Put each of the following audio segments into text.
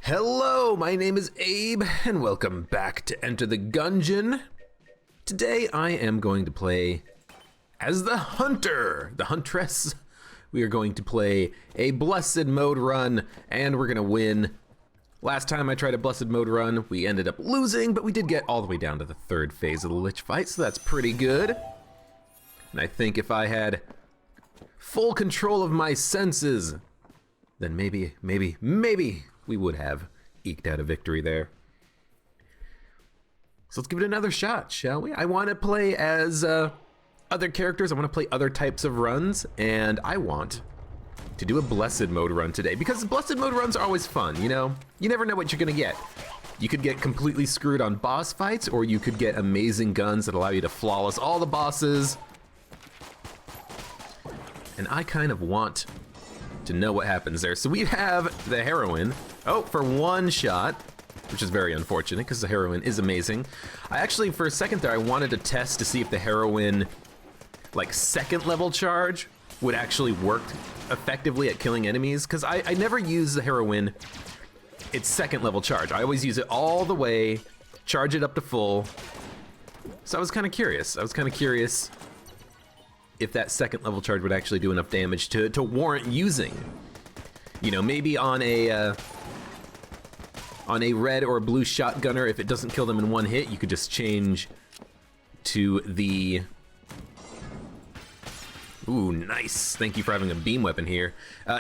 Hello, my name is Abe, and welcome back to Enter the Gungeon. Today I am going to play as the Hunter, the Huntress. We are going to play a Blessed Mode run, and we're gonna win. Last time I tried a Blessed Mode run, we ended up losing, but we did get all the way down to the third phase of the Lich fight, so that's pretty good. And I think if I had full control of my senses, then maybe we would have eked out a victory there. So let's give it another shot, shall we? I want to play as other characters. I want to play other types of runs, and I want to do a Blessed Mode run today, because Blessed Mode runs are always fun, you know? You never know what you're gonna get. You could get completely screwed on boss fights, or you could get amazing guns that allow you to flawless all the bosses. And I kind of want to know what happens there. So we have the heroine. Oh, for one shot, which is very unfortunate because the heroine is amazing. I actually, for a second there, I wanted to test to see if the heroine, like, second level charge would actually work effectively at killing enemies, because I never use the heroine its second level charge. I always use it all the way, charge it up to full. So I was kind of curious. If that second level charge would actually do enough damage to warrant using. You know, maybe on a red or a blue shotgunner, if it doesn't kill them in one hit, you could just change to the... Ooh, nice. Thank you for having a beam weapon here.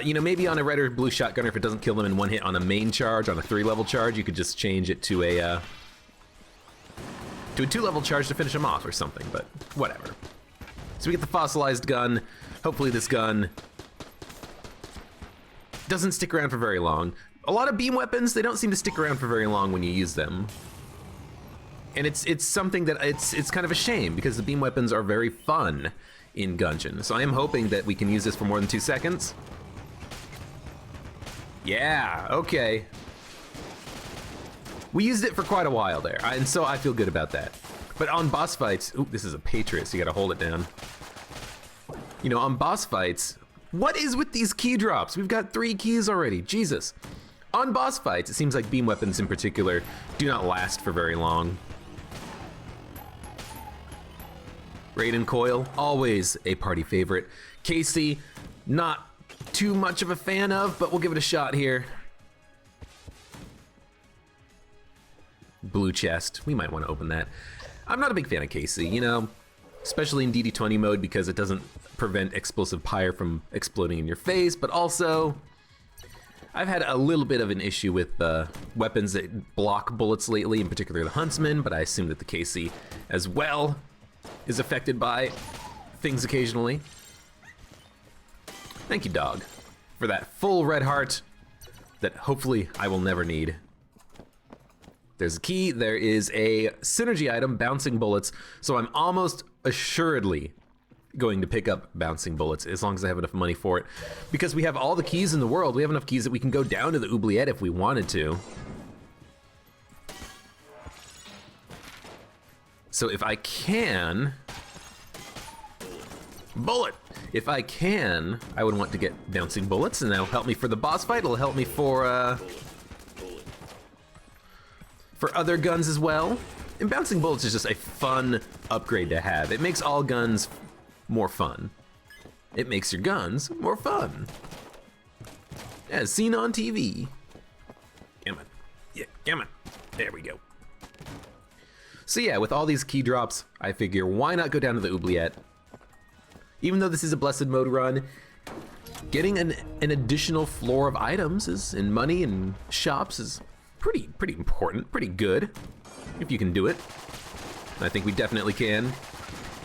You know, maybe on a red or blue shotgunner, if it doesn't kill them in one hit on a main charge, on a 3-level charge, you could just change it to a 2-level charge to finish them off or something, but whatever. So we get the fossilized gun. Hopefully this gun doesn't stick around for very long. A lot of beam weapons, they don't seem to stick around for very long when you use them. And it's something that it's kind of a shame, because the beam weapons are very fun in Gungeon. So I am hoping that we can use this for more than 2 seconds. Yeah, okay. We used it for quite a while there, and so I feel good about that. But on boss fights, ooh, this is a Patriot, so you gotta hold it down. You know, on boss fights, what is with these key drops? We've got 3 keys already, Jesus. On boss fights, it seems like beam weapons in particular do not last for very long. Raiden Coil, always a party favorite. Casey, not too much of a fan of, but we'll give it a shot here. Blue chest, we might want to open that. I'm not a big fan of Casey, you know, especially in DD20 mode, because it doesn't prevent explosive pyre from exploding in your face, but also I've had a little bit of an issue with weapons that block bullets lately, in particular the Huntsman, but I assume that the Casey as well is affected by things occasionally. Thank you, dog, for that full red heart that hopefully I will never need. There's a key, there is a synergy item, bouncing bullets, so I'm almost assuredly going to pick up bouncing bullets, as long as I have enough money for it. Because we have all the keys in the world, we have enough keys that we can go down to the oubliette if we wanted to. So if I can... Bullet! If I can, I would want to get bouncing bullets, and that'll help me for the boss fight, it'll help me for other guns as well. And bouncing bullets is just a fun upgrade to have. It makes all guns more fun. It makes your guns more fun. As seen on TV. Come on. Yeah, come on. There we go. So yeah, with all these key drops, I figure why not go down to the oubliette? Even though this is a Blessed Mode run, getting an additional floor of items and money and shops is pretty important, pretty good, if you can do it. And I think we definitely can.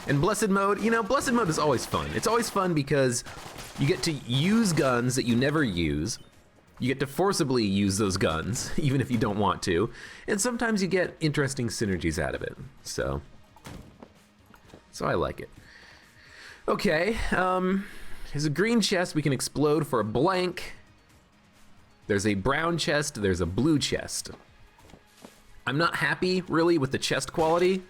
And Blessed Mode, you know, Blessed Mode is always fun. It's always fun because you get to use guns that you never use. You get to forcibly use those guns, even if you don't want to. And sometimes you get interesting synergies out of it. So I like it. Okay, there's a green chest we can explode for a blank. There's a brown chest, there's a blue chest. I'm not happy, really, with the chest quality.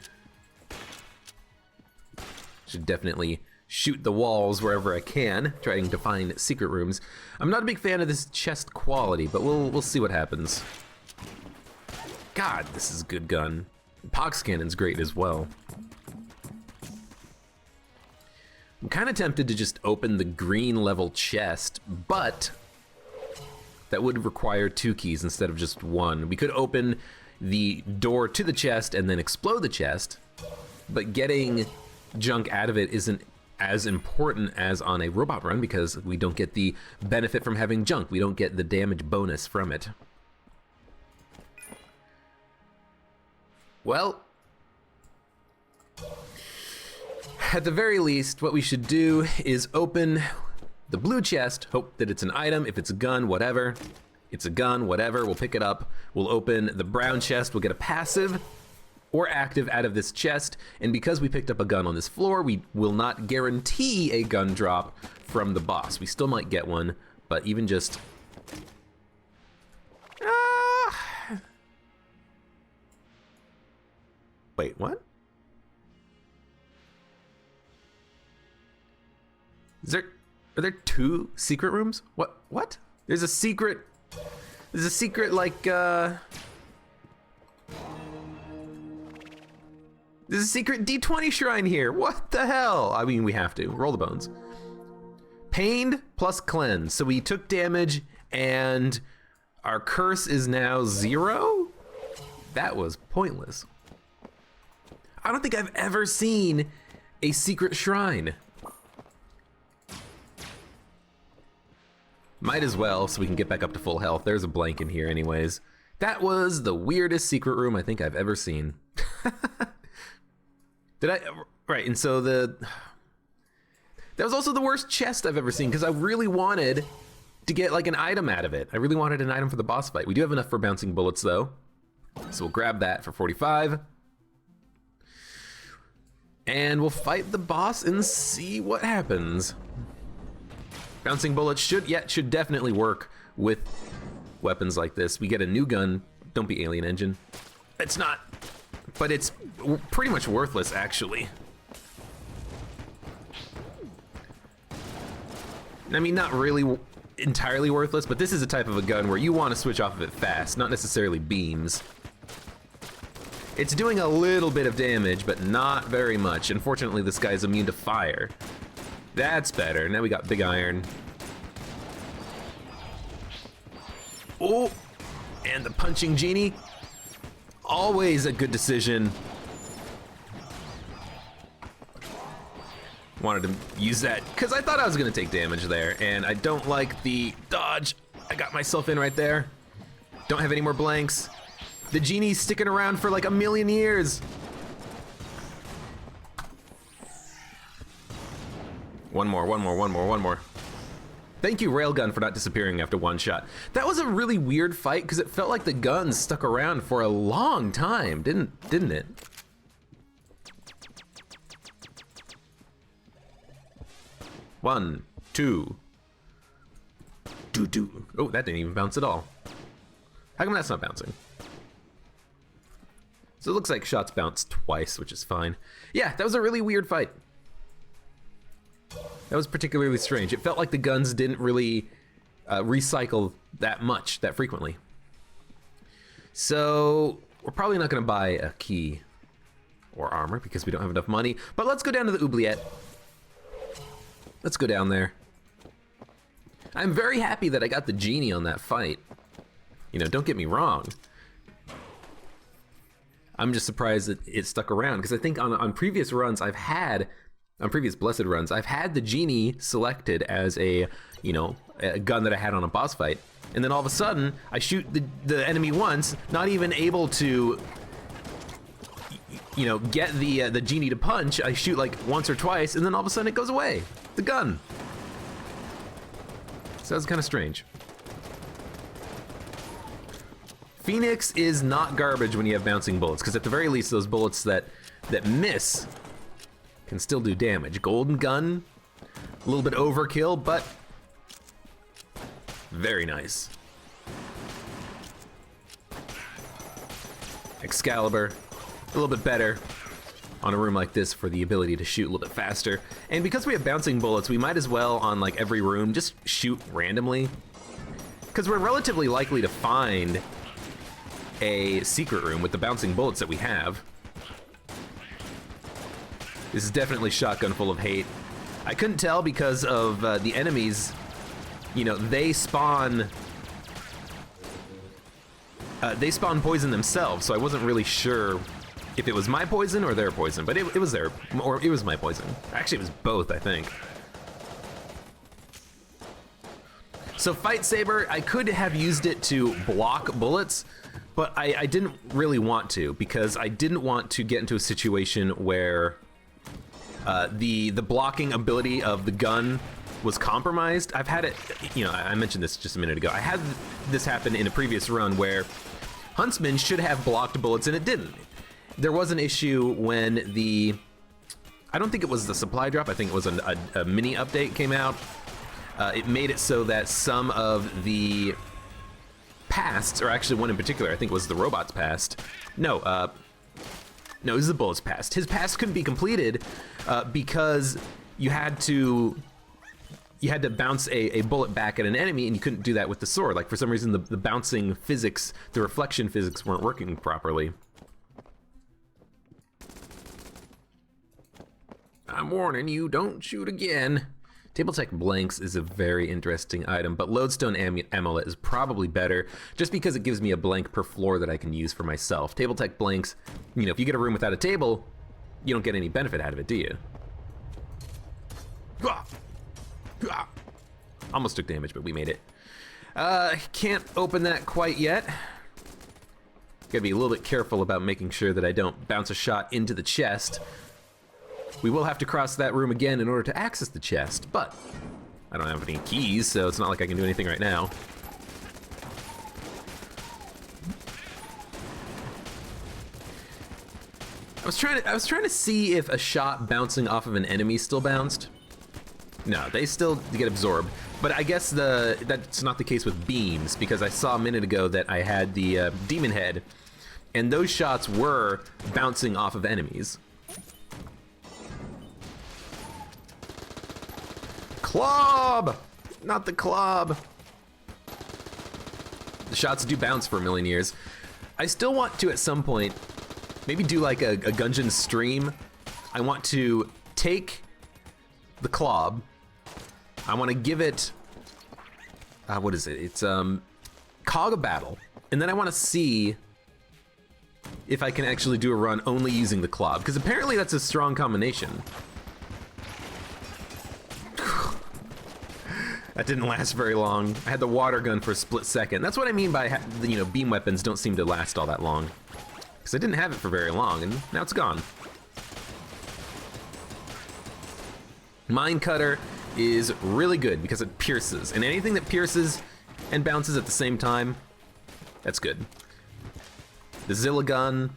Should definitely shoot the walls wherever I can, trying to find secret rooms. I'm not a big fan of this chest quality, but we'll see what happens. God, this is a good gun. Pox Cannon's great as well. I'm kind of tempted to just open the green level chest, but that would require 2 keys instead of just 1. We could open the door to the chest and then explode the chest, but getting junk out of it isn't as important as on a robot run because we don't get the benefit from having junk. We don't get the damage bonus from it. Well, at the very least, what we should do is open the blue chest, hope that it's an item. If it's a gun, whatever. It's a gun, whatever, we'll pick it up. We'll open the brown chest, we'll get a passive or active out of this chest. And because we picked up a gun on this floor, we will not guarantee a gun drop from the boss. We still might get one, but even just... Wait, what? Are there 2 secret rooms? What? There's a secret like, there's a secret D20 shrine here. What the hell? I mean, we have to. Roll the bones. Pained plus cleanse. So we took damage and our curse is now 0? That was pointless. I don't think I've ever seen a secret shrine. Might as well, so we can get back up to full health. There's a blank in here anyways. That was the weirdest secret room I think I've ever seen. Right, and so that was also the worst chest I've ever seen because I really wanted to get like an item out of it. I really wanted an item for the boss fight. We do have enough for bouncing bullets though. So we'll grab that for 45. And we'll fight the boss and see what happens. Bouncing bullets should definitely work with weapons like this. We get a new gun. Don't be Alien Engine. It's not, but it's pretty much worthless actually. I mean, not really entirely worthless, but this is a type of a gun where you want to switch off of it fast, not necessarily beams. It's doing a little bit of damage, but not very much. Unfortunately, this guy's immune to fire. That's better. Now we got big iron. Oh, and the punching genie. Always a good decision. Wanted to use that because I thought I was gonna take damage there, and I don't like the dodge I got myself in right there. Don't have any more blanks. The genie's sticking around for like a million years. One more. Thank you, Railgun, for not disappearing after one shot. That was a really weird fight because it felt like the guns stuck around for a long time, didn't it? One, two. Do. Oh, that didn't even bounce at all. How come that's not bouncing? So it looks like shots bounce twice, which is fine. Yeah, that was a really weird fight. That was particularly strange. It felt like the guns didn't really recycle that frequently. So we're probably not gonna buy a key or armor because we don't have enough money, but let's go down to the oubliette. Let's go down there. I'm very happy that I got the genie on that fight. You know, don't get me wrong. I'm just surprised that it stuck around because I think on previous runs on previous Blessed runs, I've had the genie selected as a gun that I had on a boss fight, and then all of a sudden I shoot the enemy once, not even able to get the genie to punch. I shoot like once or twice, and then all of a sudden it goes away. The gun. So that's kind of strange. Phoenix is not garbage when you have bouncing bullets, because at the very least those bullets that miss can still do damage. Golden gun, a little bit overkill, but very nice. Excalibur, a little bit better, on a room like this for the ability to shoot a little bit faster. And because we have bouncing bullets, we might as well, on like every room, just shoot randomly. Because we're relatively likely to find a secret room with the bouncing bullets that we have. This is definitely shotgun full of hate. I couldn't tell because of the enemies, you know, they spawn poison themselves, so I wasn't really sure if it was my poison or their poison, but it was their, or it was my poison. Actually, it was both, I think. So Fight Saber, I could have used it to block bullets, but I didn't really want to, because I didn't want to get into a situation where the blocking ability of the gun was compromised. I've had it, you know, I mentioned this just a minute ago. I had this happen in a previous run where Huntsman should have blocked bullets and it didn't. There was an issue when I don't think it was the supply drop, I think it was a mini update came out. It made it so that some of the pasts, or actually one in particular, I think it was the robot's past. No, this is the bullet's past. His past couldn't be completed because you had to bounce a bullet back at an enemy, and you couldn't do that with the sword. Like, for some reason, the bouncing physics, the reflection physics weren't working properly. I'm warning you, don't shoot again. Table Tech Blanks is a very interesting item, but Lodestone Amulet is probably better, just because it gives me a blank per floor that I can use for myself. Table Tech Blanks, you know, if you get a room without a table, you don't get any benefit out of it, do you? Almost took damage, but we made it. Can't open that quite yet. Gotta be a little bit careful about making sure that I don't bounce a shot into the chest. We will have to cross that room again in order to access the chest, but I don't have any keys, so it's not like I can do anything right now. I was trying to see if a shot bouncing off of an enemy still bounced. No, they still get absorbed. But I guess that's not the case with beams, because I saw a minute ago that I had the demon head, and those shots were bouncing off of enemies. Club! Not the club! The shots do bounce for a million years. I still want to, at some point, maybe do like a Gungeon stream. I want to take the club. I want to give it, what is it? It's Cog of Battle. And then I want to see if I can actually do a run only using the club, because apparently that's a strong combination. That didn't last very long. I had the water gun for a split second. That's what I mean by, you know, beam weapons don't seem to last all that long. Because I didn't have it for very long, and now it's gone. Mine Cutter is really good because it pierces, and anything that pierces and bounces at the same time, that's good. The Zilla gun,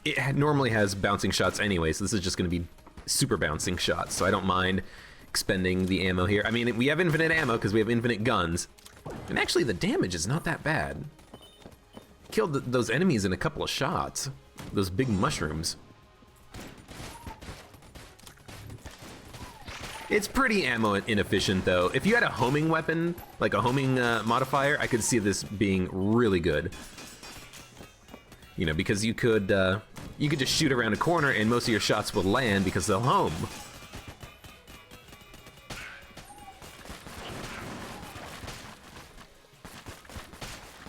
it normally has bouncing shots anyway, so this is just going to be super bouncing shots, so I don't mind expending the ammo here. I mean, we have infinite ammo because we have infinite guns, and actually the damage is not that bad. Killed those enemies in a couple of shots, those big mushrooms. It's pretty ammo inefficient though. If you had a homing weapon, like a homing modifier, I could see this being really good. You know, because you could just shoot around a corner and most of your shots will land because they'll home.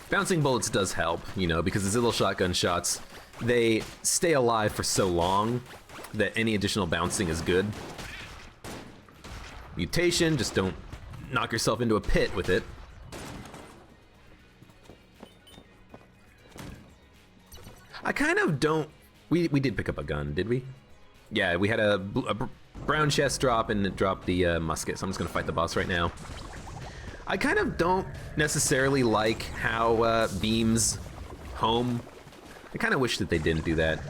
Bouncing bullets does help, you know, because these little shotgun shots, they stay alive for so long that any additional bouncing is good. Mutation, just don't knock yourself into a pit with it. I kind of don't... We did pick up a gun, did we? Yeah, we had a brown chest drop and it dropped the musket, so I'm just gonna fight the boss right now. I kind of don't necessarily like how beams home. I kind of wish that they didn't do that.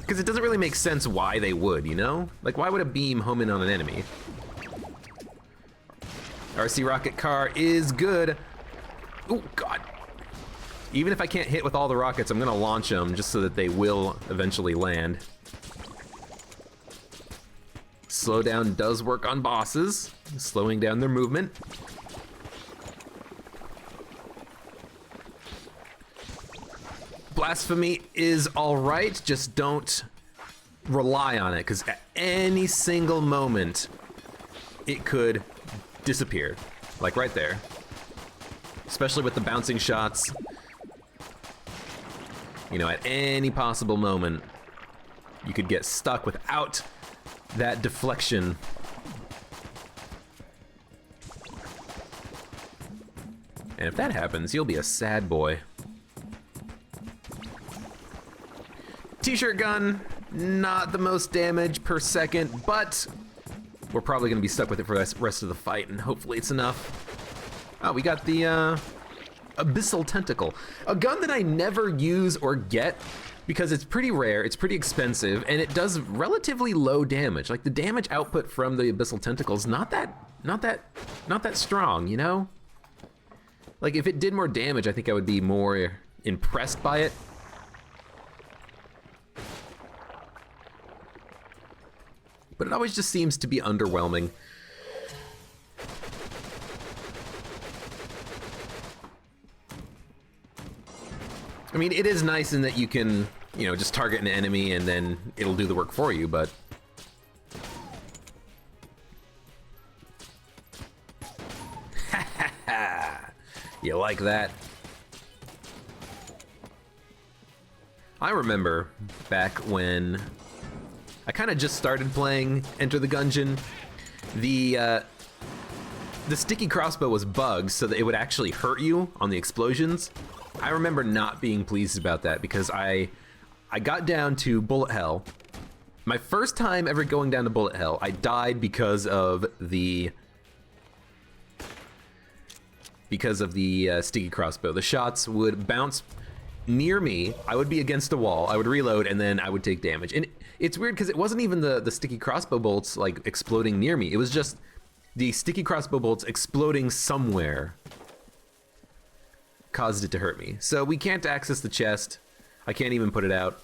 Because it doesn't really make sense why they would, you know? Like, why would a beam home in on an enemy? RC rocket car is good. Oh, God. Even if I can't hit with all the rockets, I'm gonna launch them just so that they will eventually land. slowdown does work on bosses, slowing down their movement. Blasphemy is all right, just don't rely on it, because at any single moment, it could disappear, like right there. Especially with the bouncing shots. You know, at any possible moment, you could get stuck without that deflection. And if that happens, you'll be a sad boy. T-shirt gun, not the most damage per second, but we're probably gonna be stuck with it for the rest of the fight, and hopefully it's enough. Oh, we got the Abyssal Tentacle, a gun that I never use or get because it's pretty rare, it's pretty expensive, and it does relatively low damage. Like the damage output from the Abyssal Tentacle is not that strong, you know? Like if it did more damage, I think I would be more impressed by it. But it always just seems to be underwhelming. I mean, it is nice in that you can, you know, just target an enemy and then it'll do the work for you, but... You like that? I remember back when I kind of just started playing Enter the Gungeon. The sticky crossbow was bugged so that it would actually hurt you on the explosions. I remember not being pleased about that because I got down to bullet hell. My first time ever going down to bullet hell, I died because of the sticky crossbow. The shots would bounce near me, I would be against a wall, I would reload, and then I would take damage. And it's weird because it wasn't even the sticky crossbow bolts like exploding near me. It was just the sticky crossbow bolts exploding somewhere caused it to hurt me. So we can't access the chest. I can't even put it out.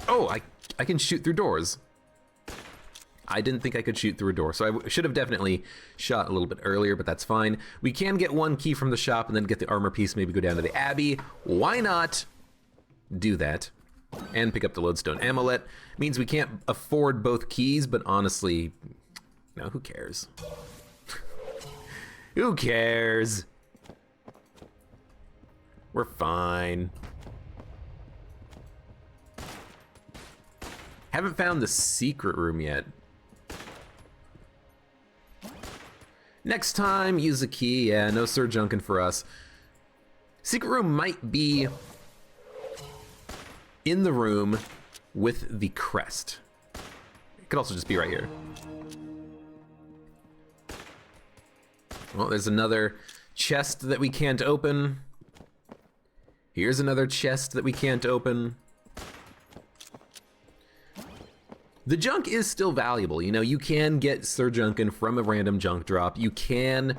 Oh, I can shoot through doors. I didn't think I could shoot through a door, so I should have definitely shot a little bit earlier, but that's fine. We can get one key from the shop and then get the armor piece, maybe go down to the Abbey. Why not do that? And pick up the lodestone amulet. Means we can't afford both keys, but honestly, no, who cares? Who cares? We're fine. Haven't found the secret room yet. Next time, use a key. Yeah, no Sir Junkin for us. Secret room might be in the room with the crest. It could also just be right here. Well, there's another chest that we can't open. Here's another chest that we can't open. The junk is still valuable. You know, you can get Sir Junkin from a random junk drop. You can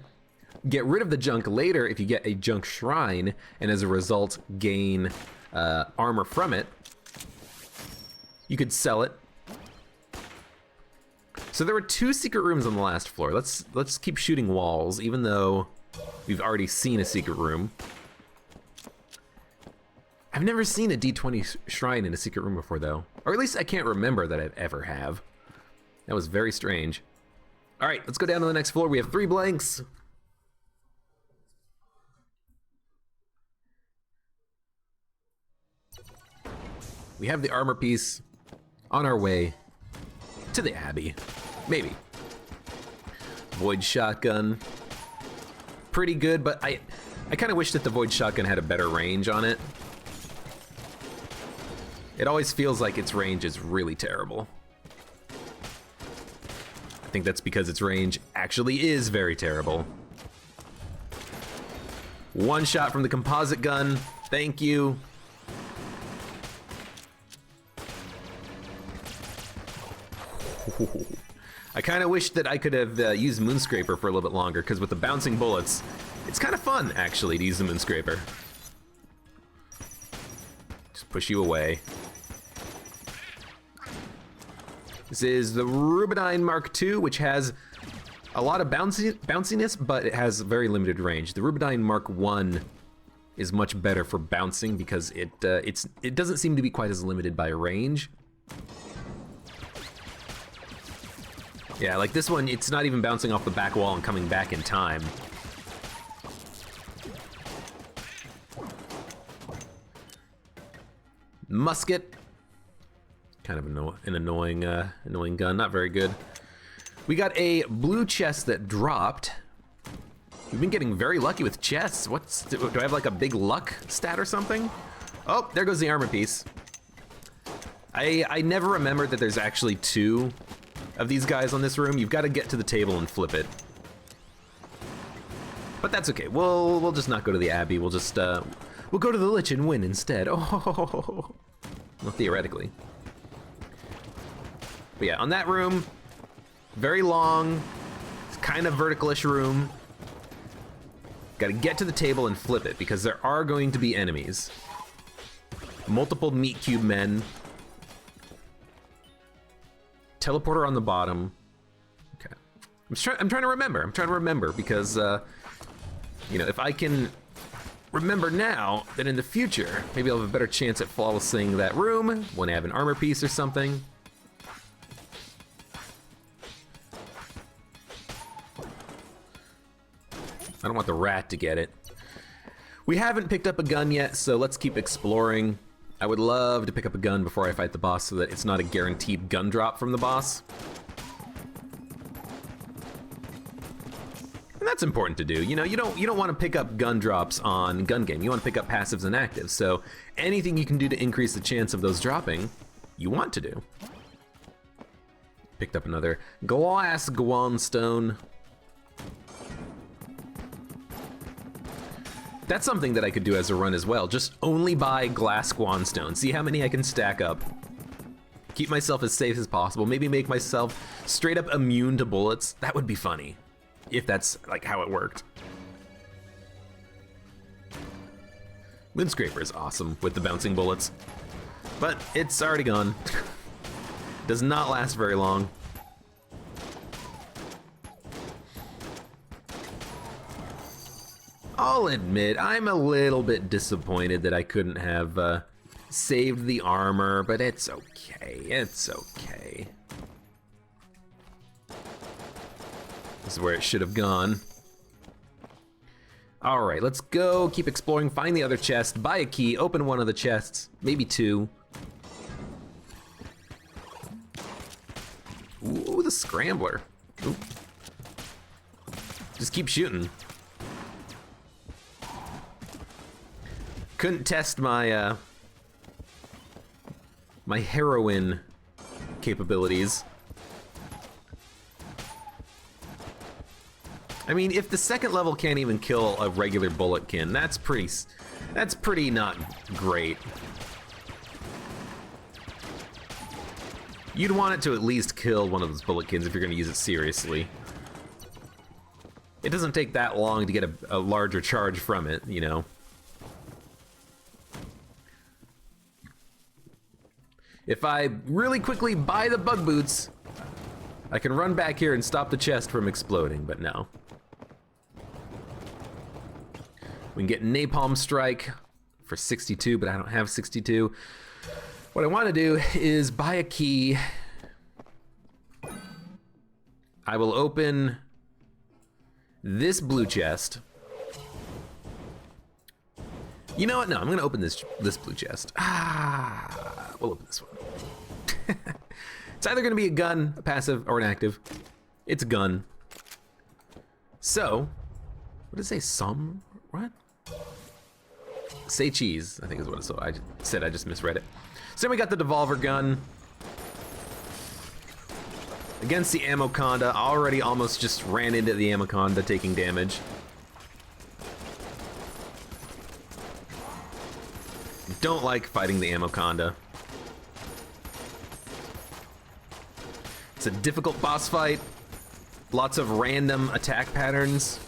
get rid of the junk later if you get a junk shrine, and as a result, gain armor from it. You could sell it. So there were 2 secret rooms on the last floor. Let's keep shooting walls, even though we've already seen a secret room. I've never seen a D20 shrine in a secret room before, though. Or at least I can't remember that I've ever have. That was very strange. All right, let's go down to the next floor. We have 3 blanks. We have the armor piece on our way to the Abbey. Maybe. Void shotgun. Pretty good, but I kind of wish that the Void shotgun had a better range on it. It always feels like its range is really terrible. I think that's because its range actually is very terrible. One shot from the composite gun. Thank you. I kind of wish that I could have used Moonscraper for a little bit longer, because with the bouncing bullets, it's kind of fun, actually, to use the Moonscraper. Just push you away. This is the Rubenine Mark II, which has a lot of bounciness, but it has very limited range. The Rubenine Mark I is much better for bouncing because it doesn't seem to be quite as limited by range. Yeah, like this one, it's not even bouncing off the back wall and coming back in time. Musket. Kind of an annoying gun, not very good. We got a blue chest that dropped. We've been getting very lucky with chests. Do I have like a big luck stat or something? Oh, there goes the armor piece. I never remembered that there's actually 2 of these guys on this room. You've got to get to the table and flip it. But that's okay. We'll just not go to the Abbey. We'll just we'll go to the Lich and win instead. Oh, well, theoretically. But yeah, on that room, very long, kind of vertical-ish room. Gotta get to the table and flip it, because there are going to be enemies. Multiple meat cube men. Teleporter on the bottom. Okay. I'm trying to remember. I'm trying to remember, because, you know, if I can remember now, then in the future, maybe I'll have a better chance at flawlessing that room when I have an armor piece or something. I don't want the rat to get it. We haven't picked up a gun yet, so let's keep exploring. I would love to pick up a gun before I fight the boss so that it's not a guaranteed gun drop from the boss. And that's important to do. You know, you don't want to pick up gun drops on gun game. You want to pick up passives and actives. So anything you can do to increase the chance of those dropping, you want to do. Picked up another glass Guan stone. That's something that I could do as a run as well. Just only buy glass Guanstone. See how many I can stack up. Keep myself as safe as possible. Maybe make myself straight up immune to bullets. That would be funny. If that's like how it worked. Moonscraper is awesome with the bouncing bullets. But it's already gone. Does not last very long. I'll admit, I'm a little bit disappointed that I couldn't have saved the armor, but it's okay, it's okay. This is where it should have gone. All right, let's go, keep exploring, find the other chest, buy a key, open one of the chests, maybe 2. Ooh, the scrambler. Ooh. Just keep shooting. Couldn't test my my heroin capabilities. I mean, if the second level can't even kill a regular bulletkin, that's pretty not great. You'd want it to at least kill one of those bulletkins if you're going to use it seriously. It doesn't take that long to get a larger charge from it, you know. If I really quickly buy the bug boots, I can run back here and stop the chest from exploding, but no. We can get Napalm Strike for 62, but I don't have 62. What I want to do is buy a key. I will open this blue chest. You know what? No, I'm gonna open this blue chest. We'll open this one. It's either gonna be a gun, a passive, or an active. It's a gun. So, what did it say? Some what? Say cheese, I think is what it said. I just misread it. So then we got the Devolver gun. Against the Ammoconda, already almost just ran into the Ammoconda taking damage. Don't like fighting the Ammoconda. It's a difficult boss fight. Lots of random attack patterns.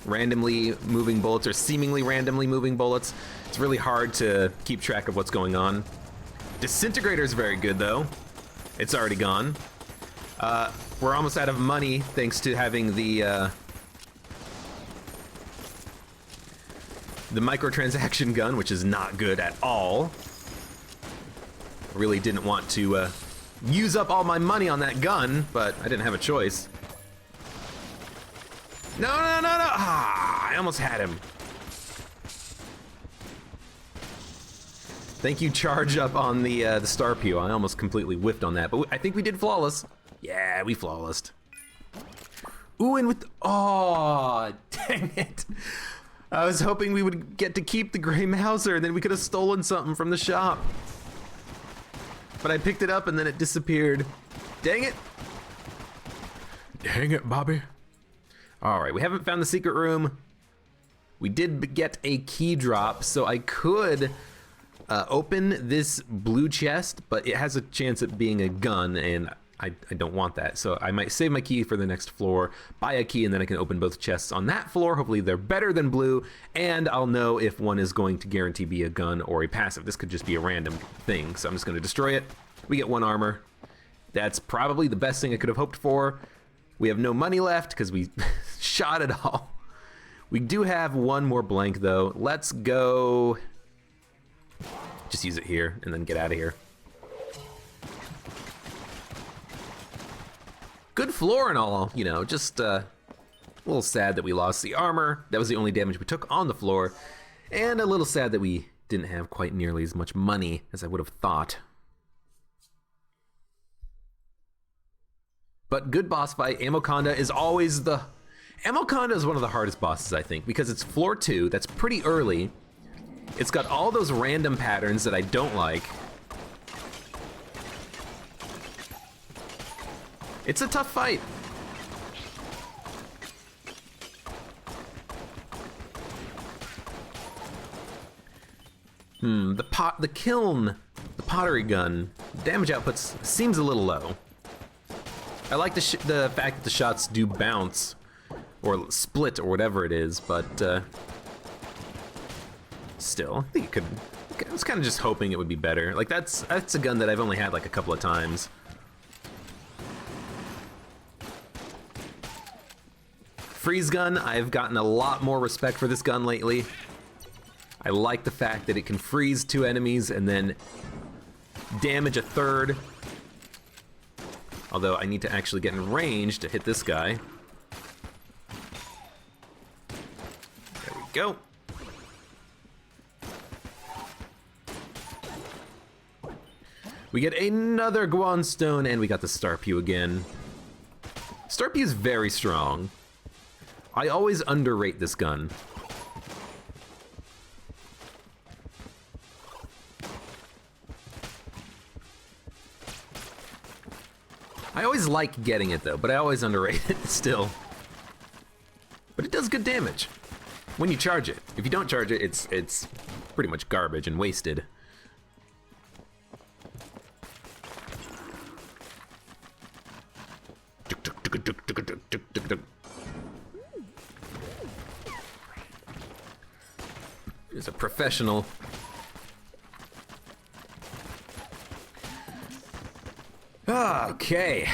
Randomly moving bullets or seemingly randomly moving bullets. It's really hard to keep track of what's going on. Disintegrator is very good though. It's already gone. We're almost out of money thanks to having the microtransaction gun, which is not good at all. Really didn't want to use up all my money on that gun, but I didn't have a choice. No, no, no, no! Ah, I almost had him. Thank you, charge up on the star pew. I almost completely whiffed on that, but I think we did flawless. Yeah, we flawlessed. Ooh, and with oh, dang it! I was hoping we would get to keep the Gray Mouser, and then we could have stolen something from the shop. But I picked it up and then it disappeared. Dang it! Dang it, Bobby. All right, we haven't found the secret room. We did get a key drop, so I could open this blue chest, but it has a chance at being a gun, and I don't want that. So I might save my key for the next floor, buy a key, and then I can open both chests on that floor. Hopefully they're better than blue, and I'll know if one is going to guarantee be a gun or a passive. This could just be a random thing, so I'm just going to destroy it. We get 1 armor. That's probably the best thing I could have hoped for. We have no money left because we shot it all. We do have 1 more blank though. Let's go. Just use it here and then get out of here. Good floor and all, you know, just a little sad that we lost the armor. That was the only damage we took on the floor. And a little sad that we didn't have quite nearly as much money as I would have thought. But good boss fight. Amoconda is always the... Amoconda is one of the hardest bosses, I think, because it's floor 2. That's pretty early. It's got all those random patterns that I don't like. It's a tough fight. The kiln, the pottery gun, damage output seems a little low. I like the fact that the shots do bounce, or split, or whatever it is, but still, I think it could. I was kind of just hoping it would be better. Like that's a gun that I've only had like a couple of times. Freeze gun, I've gotten a lot more respect for this gun lately. I like the fact that it can freeze 2 enemies and then damage a 3rd. Although I need to actually get in range to hit this guy. There we go. We get another Guan Stone, and we got the Star Pew again. Star Pew is very strong. I always underrate this gun. I always like getting it though, but I always underrate it still. But it does good damage when you charge it. If you don't charge it, it's pretty much garbage and wasted. He's a professional. Okay.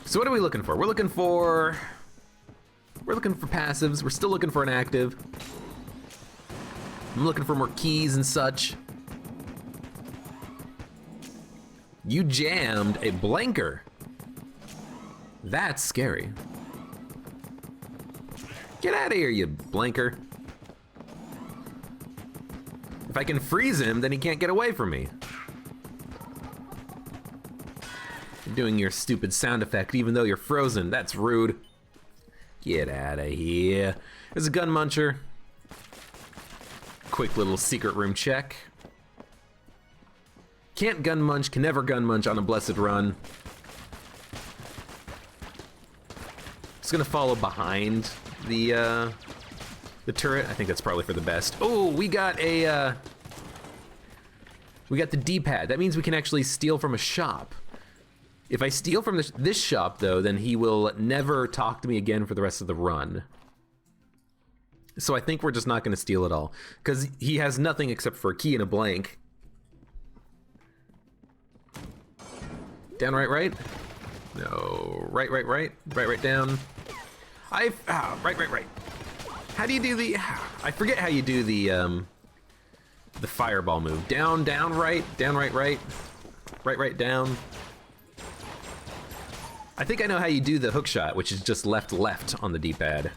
So what are we looking for? We're looking for passives. We're still looking for an active. I'm looking for more keys and such. You jammed a blanker. That's scary. Get out of here, you blanker. If I can freeze him, then he can't get away from me. You're doing your stupid sound effect even though you're frozen. That's rude. Get out of here. There's a gun muncher. Quick little secret room check. Can't gun munch, can never gun munch on a blessed run. Just gonna follow behind the turret. I think that's probably for the best. Oh, we got the D-pad. That means we can actually steal from a shop. If I steal from this shop, though, then he will never talk to me again for the rest of the run. So I think we're just not going to steal at all, because he has nothing except for a key and a blank. Downright right? No, right down. Right. How do you do the? I forget how you do the fireball move. Down, right, right, down. I think I know how you do the hook shot, which is just left on the D-pad.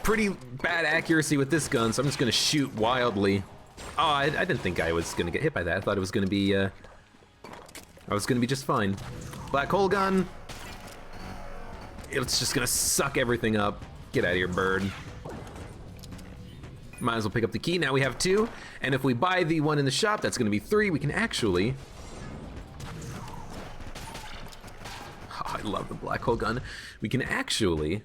Pretty bad accuracy with this gun, so I'm just gonna shoot wildly. Oh, I didn't think I was gonna get hit by that. I thought it was gonna be, I was gonna be just fine. Black hole gun. It's just gonna suck everything up. Get out of here, bird. Might as well pick up the key. Now we have 2, and if we buy the one in the shop, that's gonna be 3. We can actually... Oh, I love the black hole gun. We can actually...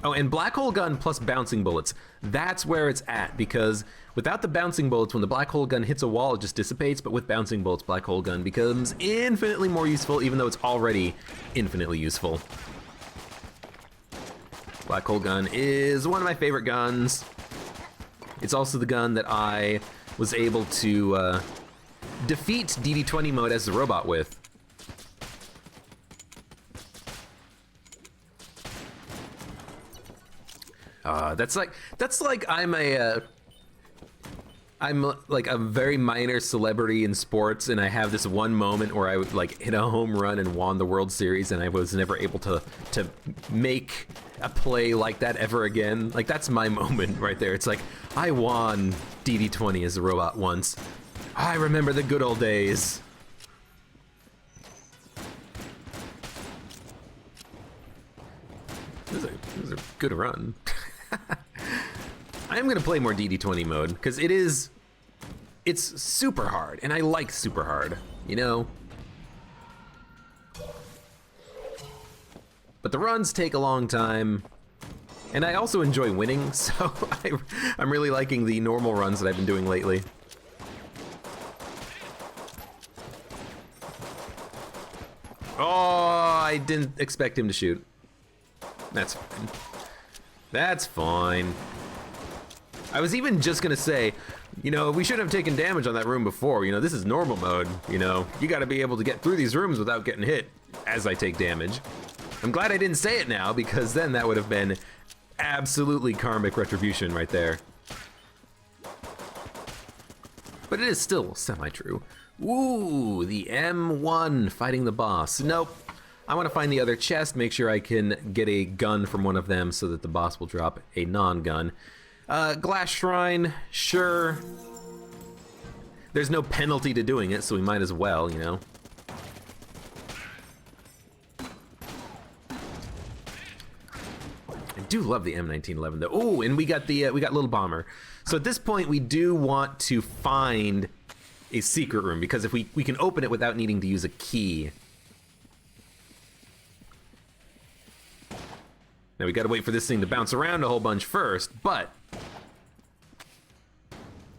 Oh, and black hole gun plus bouncing bullets. That's where it's at, because without the bouncing bullets, when the black hole gun hits a wall, it just dissipates, but with bouncing bullets, black hole gun becomes infinitely more useful, even though it's already infinitely useful. Black hole gun is one of my favorite guns. It's also the gun that I was able to defeat DD20 mode as the robot with. That's like I'm like a very minor celebrity in sports, and I have this one moment where I would like hit a home run and won the World Series, and I was never able to make a play like that ever again. Like, that's my moment right there. It's like, I won DD20 as a robot once. I remember the good old days. This is a good run. I am gonna play more DD20 mode because it's super hard, and I like super hard, you know? But the runs take a long time, and I also enjoy winning, so I'm really liking the normal runs that I've been doing lately. Oh, I didn't expect him to shoot. That's fine. That's fine. I was even just gonna say, you know, we shouldn't have taken damage on that room before. You know, this is normal mode, you know. You gotta be able to get through these rooms without getting hit as I take damage. I'm glad I didn't say it now, because then that would have been absolutely karmic retribution right there. But it is still semi-true. Ooh, the M1 fighting the boss. Nope. I want to find the other chest, make sure I can get a gun from one of them so that the boss will drop a non-gun. Glass shrine, sure. There's no penalty to doing it, so we might as well, you know. I do love the M1911 though. Oh, and we got Little Bomber. So at this point, we do want to find a secret room, because if we can open it without needing to use a key. Now we gotta wait for this thing to bounce around a whole bunch first, but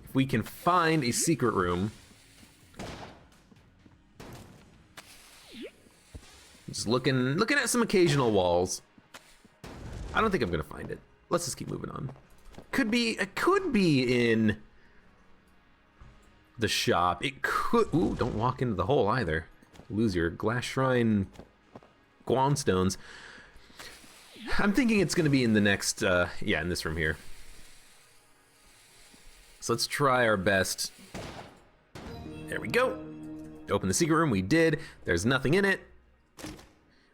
if we can find a secret room, just looking at some occasional walls. I don't think I'm gonna find it. Let's just keep moving on. It could be in the shop. It could. Ooh, don't walk into the hole either. Lose your glass shrine Guanstones. I'm thinking it's going to be in the next, yeah, in this room here. So let's try our best. There we go. Open the secret room, we did. There's nothing in it.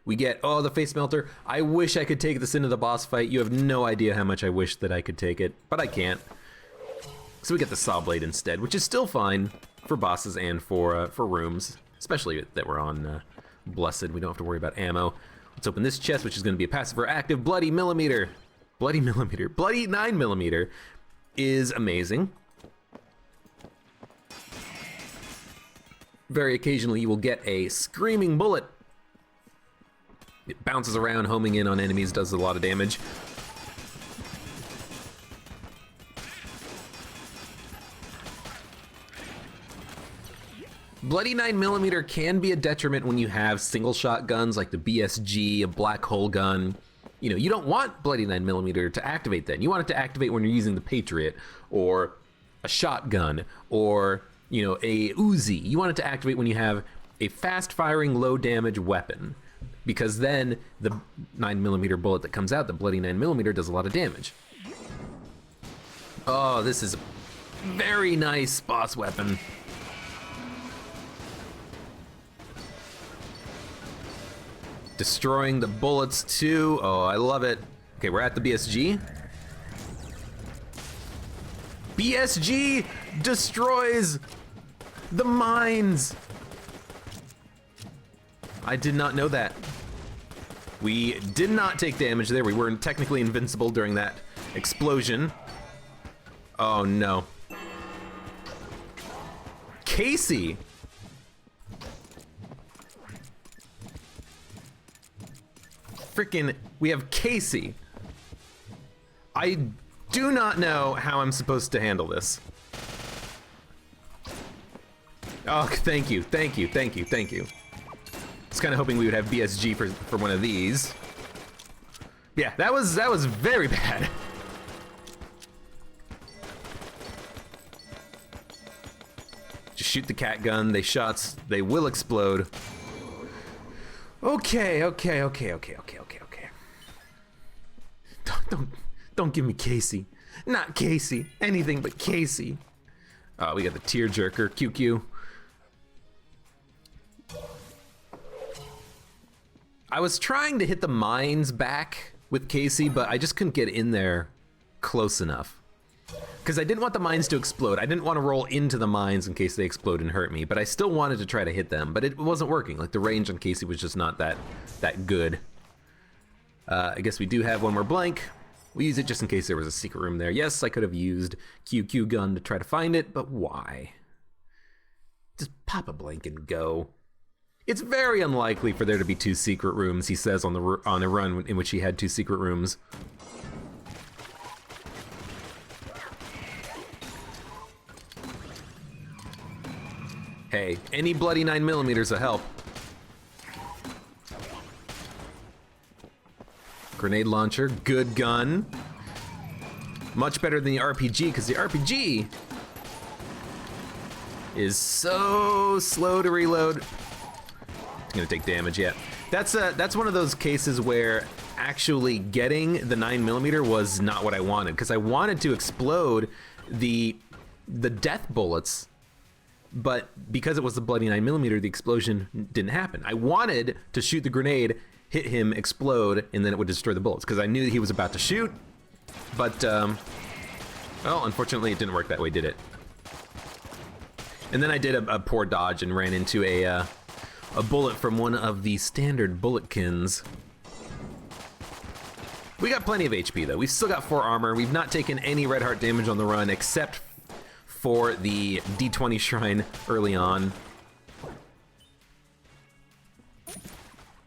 We get, oh, the face melter. I wish I could take this into the boss fight. You have no idea how much I wish that I could take it, but I can't. So we get the saw blade instead, which is still fine for bosses and for rooms, especially that we're on Blessed. We don't have to worry about ammo. Let's open this chest, which is going to be a passive or active Bloody Millimeter. Bloody 9mm is amazing. Very occasionally you will get a Screaming Bullet. It bounces around, homing in on enemies, does a lot of damage. Bloody 9mm can be a detriment when you have single shot guns like the BSG, a black hole gun. You know, you don't want Bloody 9mm to activate then. You want it to activate when you're using the Patriot, or a shotgun, or you know, a Uzi. You want it to activate when you have a fast-firing, low-damage weapon, because then the 9mm bullet that comes out, the bloody 9mm, does a lot of damage. Oh, this is a very nice boss weapon. Destroying the bullets too. Oh, I love it. Okay, we're at the BSG. BSG destroys the mines. I did not know that. We did not take damage there. We weren't technically invincible during that explosion. Oh no. Casey. Freaking, we have Casey. I do not know how I'm supposed to handle this. Oh, thank you, thank you, thank you, thank you. I was kind of hoping we would have BSG for one of these. Yeah, that was very bad. Just shoot the cat gun. They shots. They will explode. Okay. Don't give me Casey. Not Casey. Anything but Casey. Oh, we got the tearjerker. QQ. I was trying to hit the mines back with Casey, but I just couldn't get in there close enough. Because I didn't want the mines to explode. I didn't want to roll into the mines in case they explode and hurt me, but I still wanted to try to hit them, but it wasn't working. Like, the range on Casey was just not that good. I guess we do have one more blank. We use it just in case there was a secret room there. Yes, I could have used QQ gun to try to find it, but why? Just pop a blank and go. It's very unlikely for there to be 2 secret rooms, he says on a run in which he had 2 secret rooms. Hey, any bloody 9mm will help. Grenade launcher, good gun. Much better than the RPG, because the RPG is so slow to reload. It's gonna take damage, yeah. That's one of those cases where actually getting the 9mm was not what I wanted, because I wanted to explode the death bullets, but because it was the bloody 9mm, the explosion didn't happen. I wanted to shoot the grenade, hit him, explode, and then it would destroy the bullets, because I knew that he was about to shoot, but, well, unfortunately it didn't work that way, did it? And then I did a poor dodge and ran into a bullet from one of the standard bulletkins. We got plenty of HP, though. We've still got 4 armor. We've not taken any red heart damage on the run, except for the D20 shrine early on.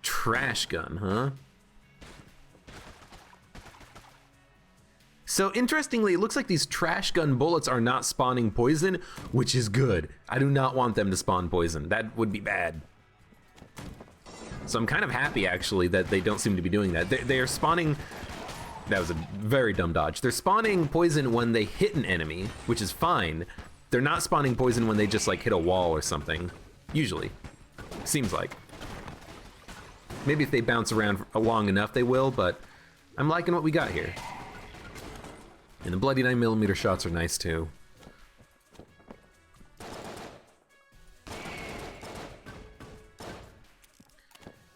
Trash gun, huh? So interestingly, it looks like these trash gun bullets are not spawning poison, which is good. I do not want them to spawn poison. That would be bad. So I'm kind of happy, actually, that they don't seem to be doing that. They are spawning... That was a very dumb dodge. They're spawning poison when they hit an enemy, which is fine. They're not spawning poison when they just, like, hit a wall or something. Usually. Seems like. Maybe if they bounce around long enough, they will, but I'm liking what we got here. And the bloody 9mm shots are nice, too.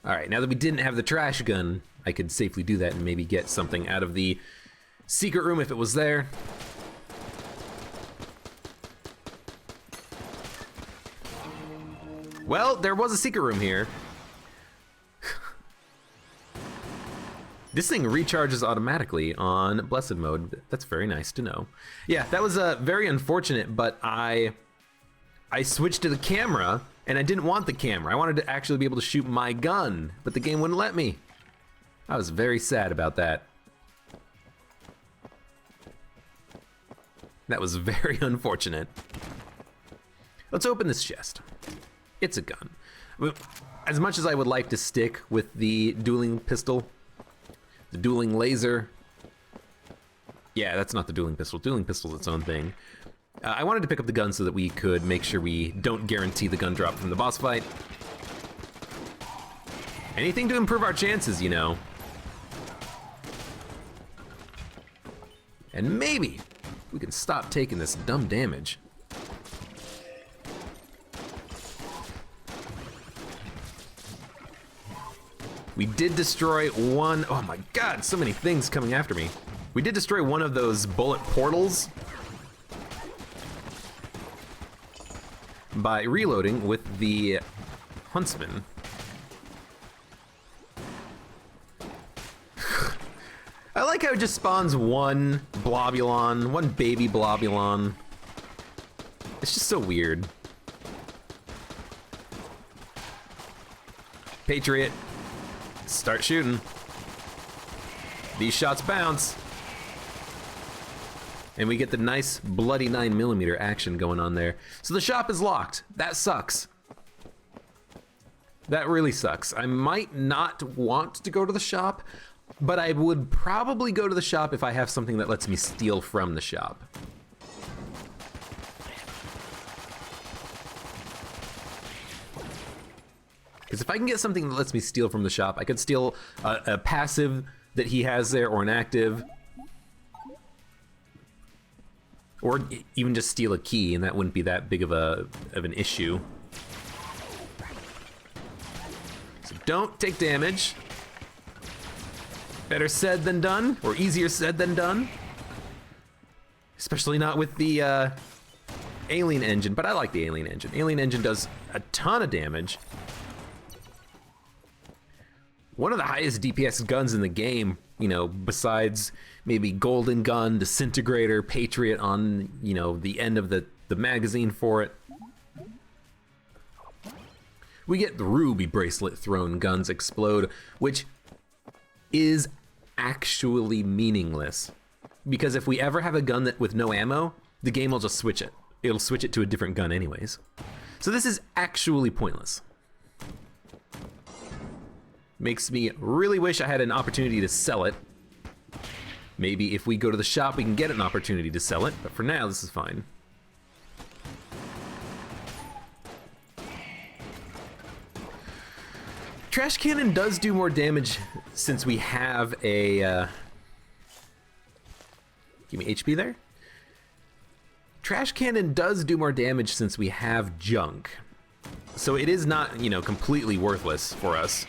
Alright, now that we didn't have the trash gun, I could safely do that and maybe get something out of the secret room if it was there. Well, there was a secret room here. This thing recharges automatically on Blessed mode. That's very nice to know. Yeah, that was very unfortunate, but I switched to the camera, and I didn't want the camera. I wanted to actually be able to shoot my gun, but the game wouldn't let me. I was very sad about that. That was very unfortunate. Let's open this chest. It's a gun. As much as I would like to stick with the dueling pistol, the dueling laser. Yeah, that's not the dueling pistol. Dueling pistol's its own thing. I wanted to pick up the gun so that we could make sure we don't guarantee the gun drop from the boss fight. Anything to improve our chances, you know. And maybe we can stop taking this dumb damage. We did destroy one, oh my god, so many things coming after me. We did destroy one of those bullet portals by reloading with the huntsman. I like how it just spawns one Blobulon, one baby Blobulon. It's just so weird. Patriot, start shooting. These shots bounce. And we get the nice bloody 9mm action going on there. So the shop is locked. That sucks. That really sucks. I might not want to go to the shop, but I would probably go to the shop if I have something that lets me steal from the shop. Because if I can get something that lets me steal from the shop, I could steal a passive that he has there, or an active. Or even just steal a key, and that wouldn't be that big of an issue. So don't take damage. Better said than done, or easier said than done. Especially not with the alien engine, but I like the alien engine. Alien engine does a ton of damage. One of the highest DPS guns in the game, you know, besides maybe Golden Gun, Disintegrator, Patriot on, you know, the end of the magazine for it. We get the Ruby Bracelet thrown guns explode, which is actually meaningless. Because if we ever have a gun with no ammo, the game will just switch it. It'll switch it to a different gun anyways. So this is actually pointless. Makes me really wish I had an opportunity to sell it. Maybe if we go to the shop, we can get an opportunity to sell it, but for now, this is fine. Trash Cannon does do more damage since we have a... Give me HP there. Trash Cannon does do more damage since we have junk. So it is not, you know, completely worthless for us.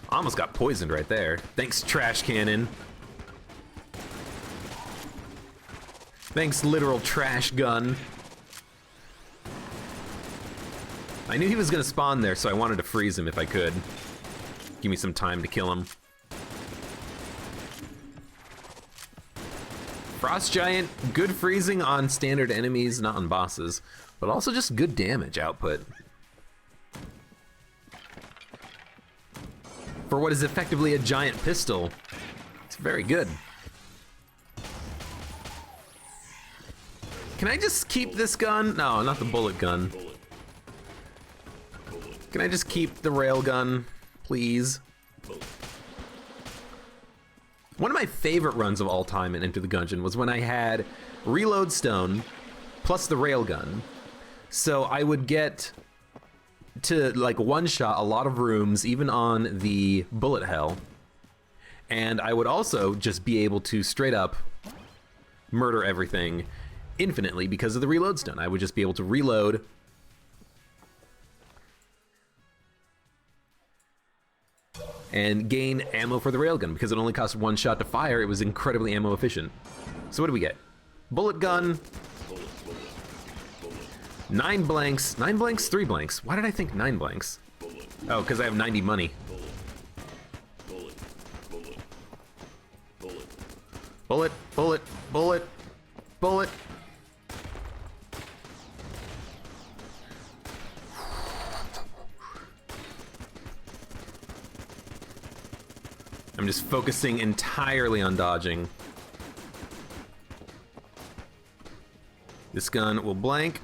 Almost got poisoned right there. Thanks, Trash Cannon. Thanks, literal trash gun. I knew he was gonna spawn there, so I wanted to freeze him if I could. Give me some time to kill him. Frost Giant, good freezing on standard enemies, not on bosses, but also just good damage output. For what is effectively a giant pistol, it's very good. Can I just keep this gun? No, not the bullet gun. Can I just keep the rail gun, please? One of my favorite runs of all time in Enter the Gungeon was when I had Reload Stone plus the railgun. So I would get to like one-shot a lot of rooms, even on the bullet hell. And I would also just be able to straight up murder everything infinitely because of the Reload Stone. I would just be able to reload and gain ammo for the railgun. Because it only cost one shot to fire, it was incredibly ammo efficient. So what do we get? Bullet gun. 9 blanks. 9 blanks, 3 blanks. Why did I think 9 blanks? Oh, because I have 90 money. Bullet, bullet, bullet, bullet. I'm just focusing entirely on dodging. This gun will blank.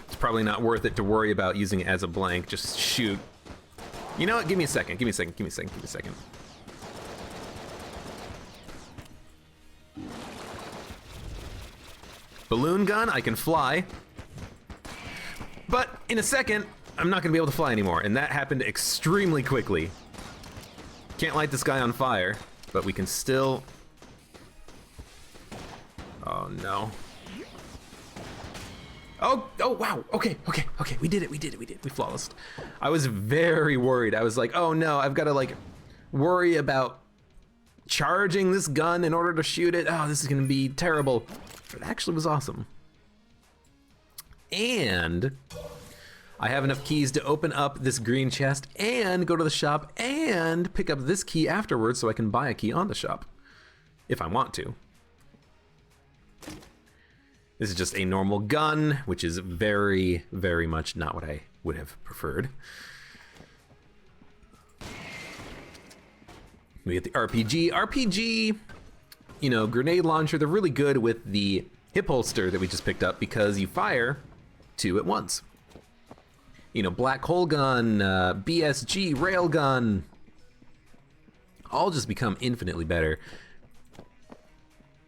It's probably not worth it to worry about using it as a blank. Just shoot. You know what? Give me a second. Give me a second. Give me a second. Give me a second. Balloon gun, I can fly. But in a second, I'm not gonna be able to fly anymore, and that happened extremely quickly. Can't light this guy on fire, but we can still... Oh no. Oh wow, okay, we did it, we flawlessed. I was very worried. I was like, oh no, I've gotta like worry about charging this gun in order to shoot it. Oh, this is gonna be terrible. But it actually was awesome. And I have enough keys to open up this green chest and go to the shop and pick up this key afterwards so I can buy a key on the shop if I want to. This is just a normal gun, which is very, very much not what I would have preferred. We get the RPG. RPG, you know, grenade launcher, they're really good with the hip holster that we just picked up because you fire two at once. You know, black hole gun, BSG, railgun, all just become infinitely better.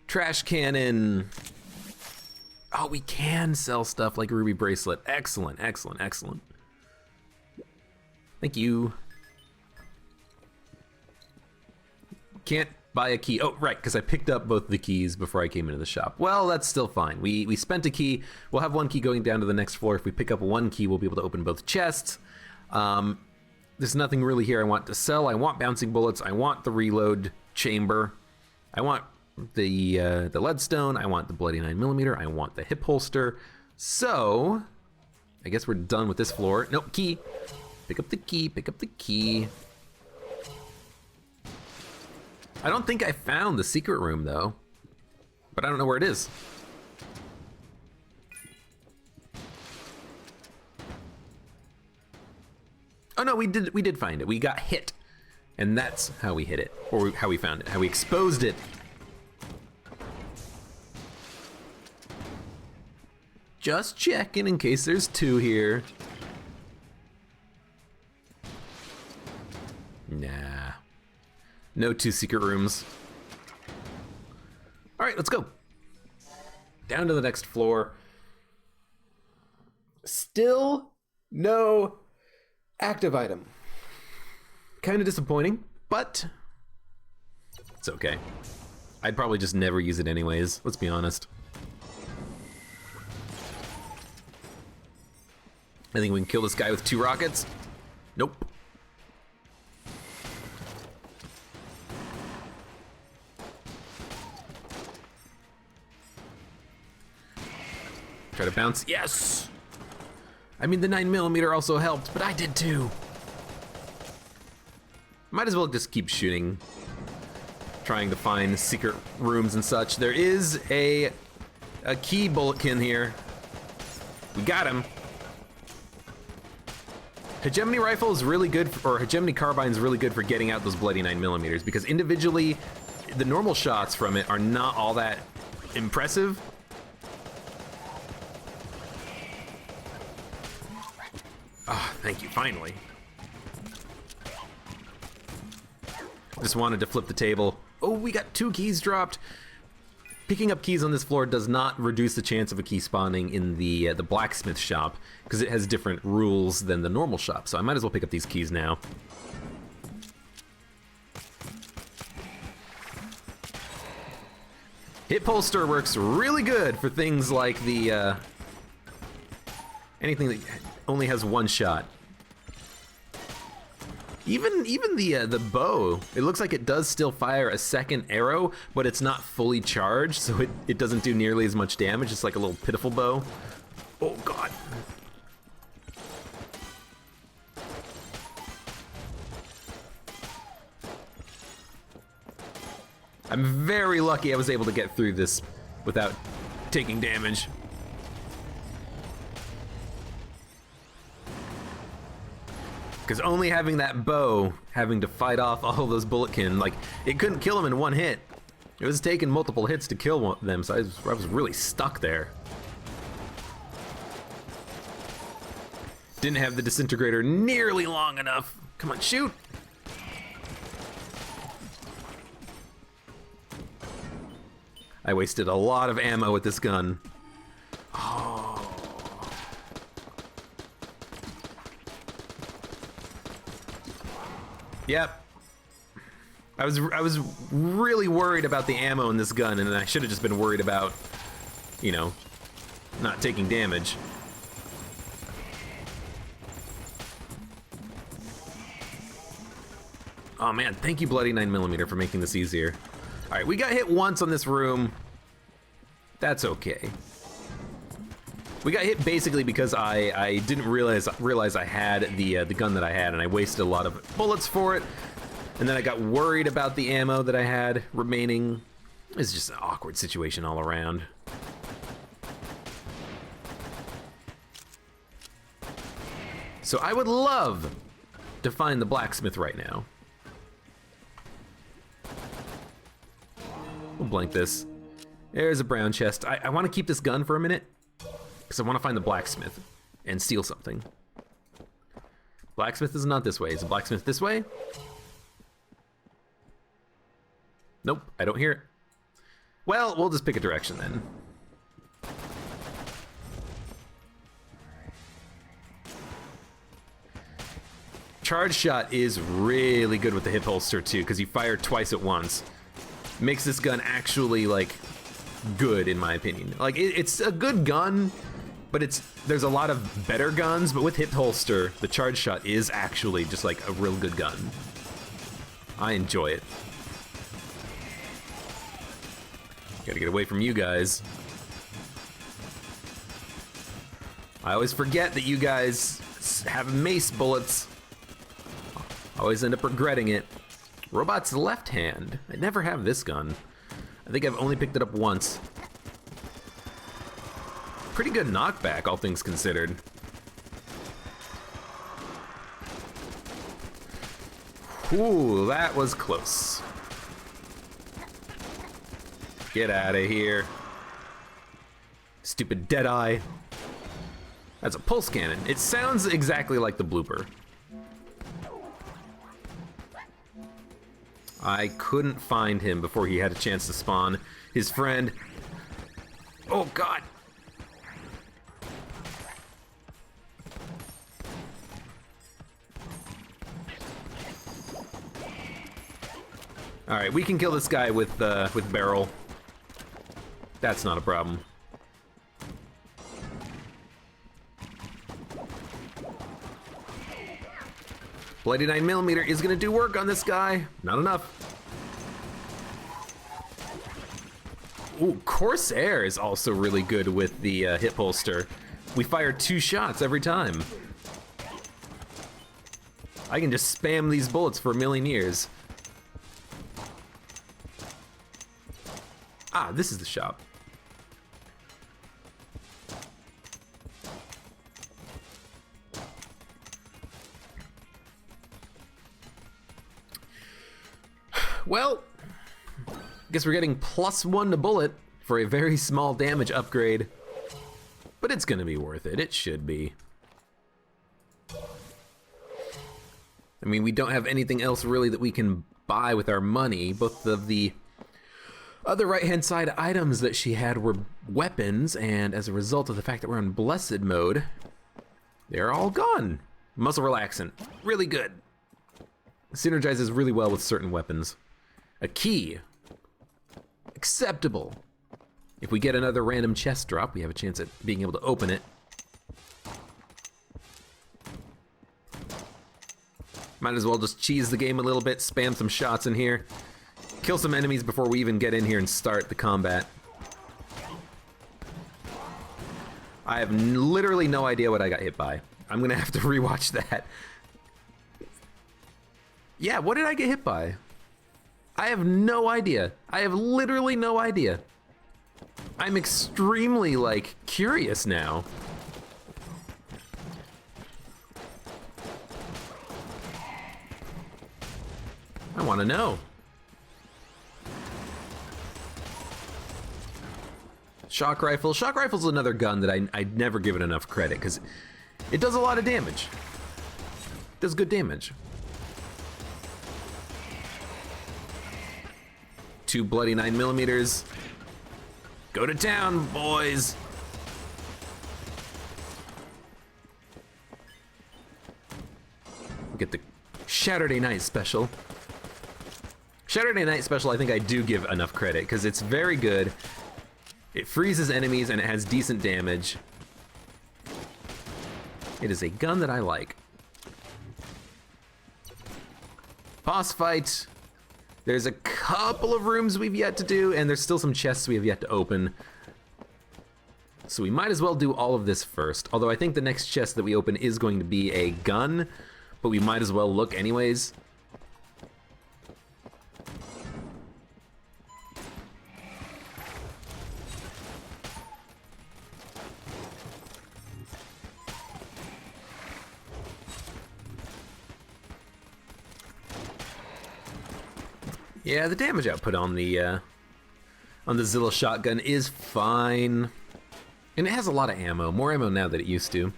Trash cannon. Oh, we can sell stuff like ruby bracelet. Excellent, excellent, excellent. Thank you. Can't buy a key. Oh, right, because I picked up both the keys before I came into the shop. Well, that's still fine. We spent a key. We'll have one key going down to the next floor. If we pick up one key, we'll be able to open both chests. There's nothing really here I want to sell. I want bouncing bullets. I want the reload chamber. I want the leadstone. I want the bloody 9mm. I want the hip holster. So, I guess we're done with this floor. Nope, key. Pick up the key. Pick up the key. I don't think I found the secret room though, but I don't know where it is. Oh no, we did find it. We got hit, and that's how we hit it, or how we found it, how we exposed it. Just checking in case there's two here. Nah. No two secret rooms. All right, let's go. Down to the next floor. Still no active item. Kind of disappointing, but it's okay. I'd probably just never use it anyways, let's be honest. I think we can kill this guy with 2 rockets. Nope. Try to bounce. Yes! I mean, the 9mm also helped, but I did too. Might as well just keep shooting. Trying to find secret rooms and such. There is a key bulletkin here. We got him. Hegemony rifle is really good, or hegemony carbine is really good for getting out those bloody 9mm because individually, the normal shots from it are not all that impressive. Oh, thank you, finally. Just wanted to flip the table. Oh, we got 2 keys dropped. Picking up keys on this floor does not reduce the chance of a key spawning in the blacksmith shop because it has different rules than the normal shop. So I might as well pick up these keys now. Hip holster works really good for things like the anything that only has 1 shot. Even the bow, it looks like it does still fire a second arrow, but it's not fully charged, so it doesn't do nearly as much damage. It's like a little pitiful bow. Oh god. I'm very lucky I was able to get through this without taking damage. Because only having that bow, having to fight off all those bulletkin, like, it couldn't kill them in 1 hit. It was taking multiple hits to kill them, so I was really stuck there. Didn't have the disintegrator nearly long enough. Come on, shoot! I wasted a lot of ammo with this gun. Oh. Yep. I was really worried about the ammo in this gun, and I should have just been worried about, you know, not taking damage. Oh man, thank you Bloody 9mm for making this easier. Alright, we got hit once on this room. That's okay. We got hit basically because I didn't realize I had the gun that I had, and I wasted a lot of bullets for it. And then I got worried about the ammo that I had remaining. It's just an awkward situation all around. So I would love to find the blacksmith right now. We'll blank this. There's a brown chest. I want to keep this gun for a minute, because I want to find the blacksmith and steal something. Blacksmith is not this way. Is the blacksmith this way? Nope, I don't hear it. Well, we'll just pick a direction then. Charge shot is really good with the hip holster too, because you fire twice at once. Makes this gun actually, like, good in my opinion. Like, it's a good gun, but there's a lot of better guns, but with hip holster, the charge shot is actually just like a real good gun. I enjoy it. Gotta get away from you guys. I always forget that you guys have mace bullets. I always end up regretting it. Robot's left hand. I never have this gun. I think I've only picked it up once. Pretty good knockback, all things considered. Ooh, that was close. Get out of here. Stupid Deadeye. That's a pulse cannon. It sounds exactly like the blooper. I couldn't find him before he had a chance to spawn his friend. Oh God. All right, we can kill this guy with barrel. That's not a problem. Bloody 9mm is gonna do work on this guy. Not enough. Ooh, Corsair is also really good with the hip holster. We fire 2 shots every time. I can just spam these bullets for a million years. Ah, this is the shop. Well, guess we're getting +1 to bullet for a very small damage upgrade, but it's gonna be worth it. It should be. I mean, we don't have anything else really that we can buy with our money. Both of the other right-hand side items that she had were weapons, and as a result of the fact that we're in blessed mode, they're all gone. Muscle relaxant, really good. Synergizes really well with certain weapons. A key, acceptable. If we get another random chest drop, we have a chance at being able to open it. Might as well just cheese the game a little bit, spam some shots in here. Kill some enemies before we even get in here and start the combat. I have literally no idea what I got hit by. I'm gonna have to rewatch that. Yeah, what did I get hit by? I have no idea. I have literally no idea. I'm extremely, like, curious now. I want to know. Shock rifle. Shock rifle's another gun that I'd never given enough credit, because it does a lot of damage. It does good damage. 2 bloody 9mm. Go to town, boys. Get the Saturday Night Special. Saturday Night Special, I think I do give enough credit, because it's very good. It freezes enemies and it has decent damage. It is a gun that I like. Boss fight. There's a couple of rooms we've yet to do, and there's still some chests we have yet to open. So we might as well do all of this first. Although I think the next chest that we open is going to be a gun, but we might as well look anyways. Yeah, the damage output on the Zilla shotgun is fine. And it has a lot of ammo, more ammo now than it used to.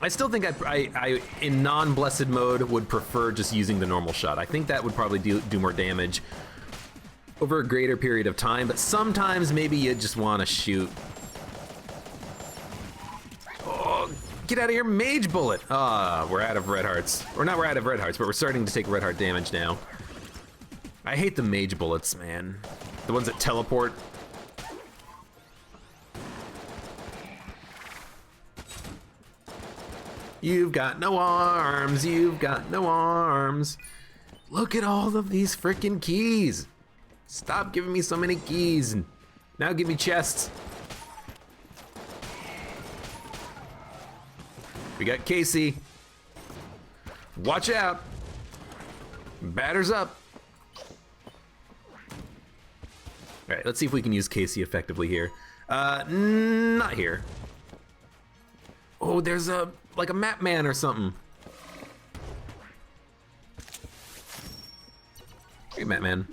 I still think I in non-blessed mode, would prefer just using the normal shot. I think that would probably do more damage over a greater period of time, but sometimes maybe you just want to shoot. Oh, get out of here, mage bullet! Ah, we're out of red hearts. Or not we're out of red hearts, but we're starting to take red heart damage now. I hate the mage bullets, man. The ones that teleport. You've got no arms, you've got no arms. Look at all of these frickin' keys. Stop giving me so many keys. Now give me chests. We got Casey. Watch out. Batters up. All right, let's see if we can use Casey effectively here. Not here. Oh, there's like a map man or something. Hey, map man.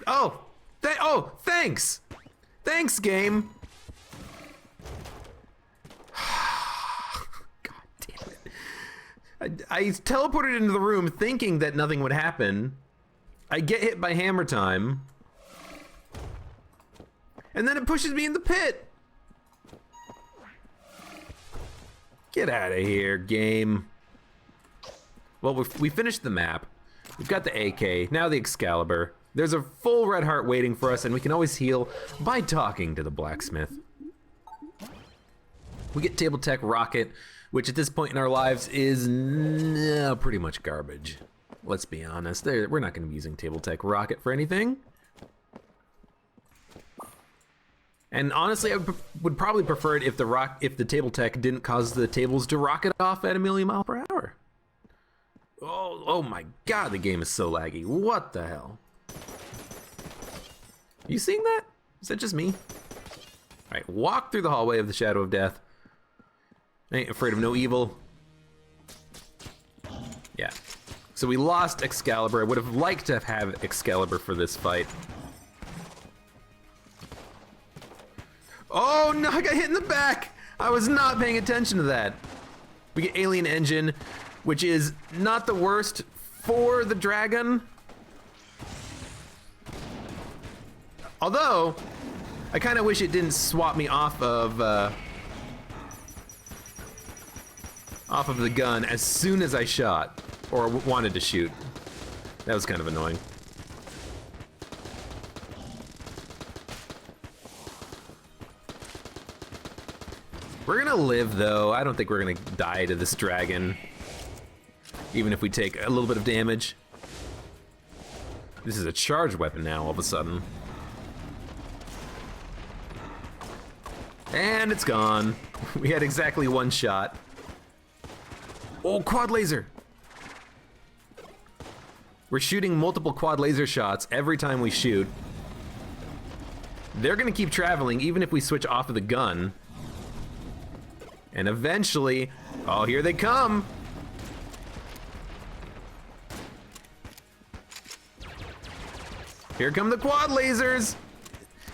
Oh, thanks! Thanks, game! I teleported into the room thinking that nothing would happen. I get hit by hammer time. And then it pushes me in the pit. Get out of here, game. Well, we finished the map. We've got the AK, now the Excalibur. There's a full red heart waiting for us, and we can always heal by talking to the blacksmith. We get Table Tech Rocket, which at this point in our lives is pretty much garbage. Let's be honest, we're not going to be using Table Tech Rocket for anything. And honestly, I would probably prefer it if the Table Tech didn't cause the tables to rocket off at 1,000,000 miles per hour. Oh my god, the game is so laggy. What the hell? You seeing that? Is that just me? Alright, walk through the hallway of the Shadow of Death. Ain't afraid of no evil. Yeah. So we lost Excalibur. I would have liked to have Excalibur for this fight. Oh no, I got hit in the back! I was not paying attention to that. We get Alien Engine, which is not the worst for the dragon. Although, I kind of wish it didn't swap me off of the gun as soon as I shot, or wanted to shoot. That was kind of annoying. We're gonna live though. I don't think we're gonna die to this dragon, even if we take a little bit of damage. This is a charged weapon now all of a sudden. And it's gone. We had exactly one shot. Oh, quad laser! We're shooting multiple quad laser shots every time we shoot. They're gonna keep traveling even if we switch off of the gun. And eventually, oh, here they come! Here come the quad lasers!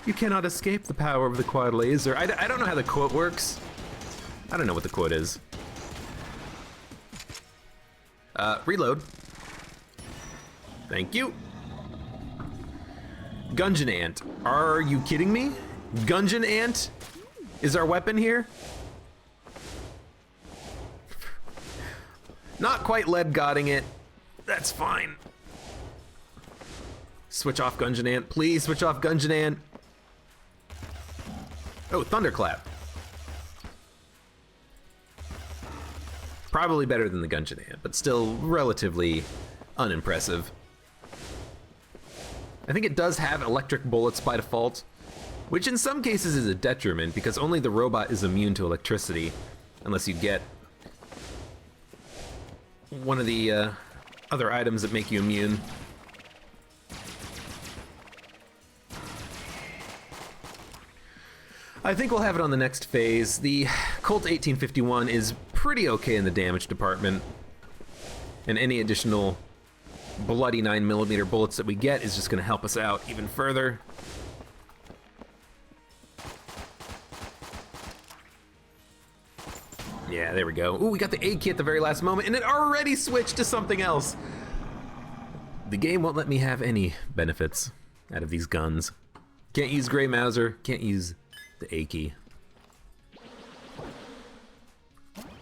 You cannot escape the power of the quad laser. I don't know how the quote works. I don't know what the quote is. Reload. Thank you. Gungeon Ant. Are you kidding me? Gungeon Ant is our weapon here? Not quite lead godding it. That's fine. Switch off Gungeon Ant. Please switch off Gungeon Ant. Oh, Thunderclap. Probably better than the Gungeon Ant, but still relatively unimpressive. I think it does have electric bullets by default, which in some cases is a detriment because only the robot is immune to electricity, unless you get one of the other items that make you immune. I think we'll have it on the next phase. The Colt 1851 is pretty okay in the damage department, and any additional bloody 9mm bullets that we get is just going to help us out even further. Yeah, there we go. Ooh, we got the A key at the very last moment, and it already switched to something else. The game won't let me have any benefits out of these guns. Can't use Grey Mauser, can't use the A key.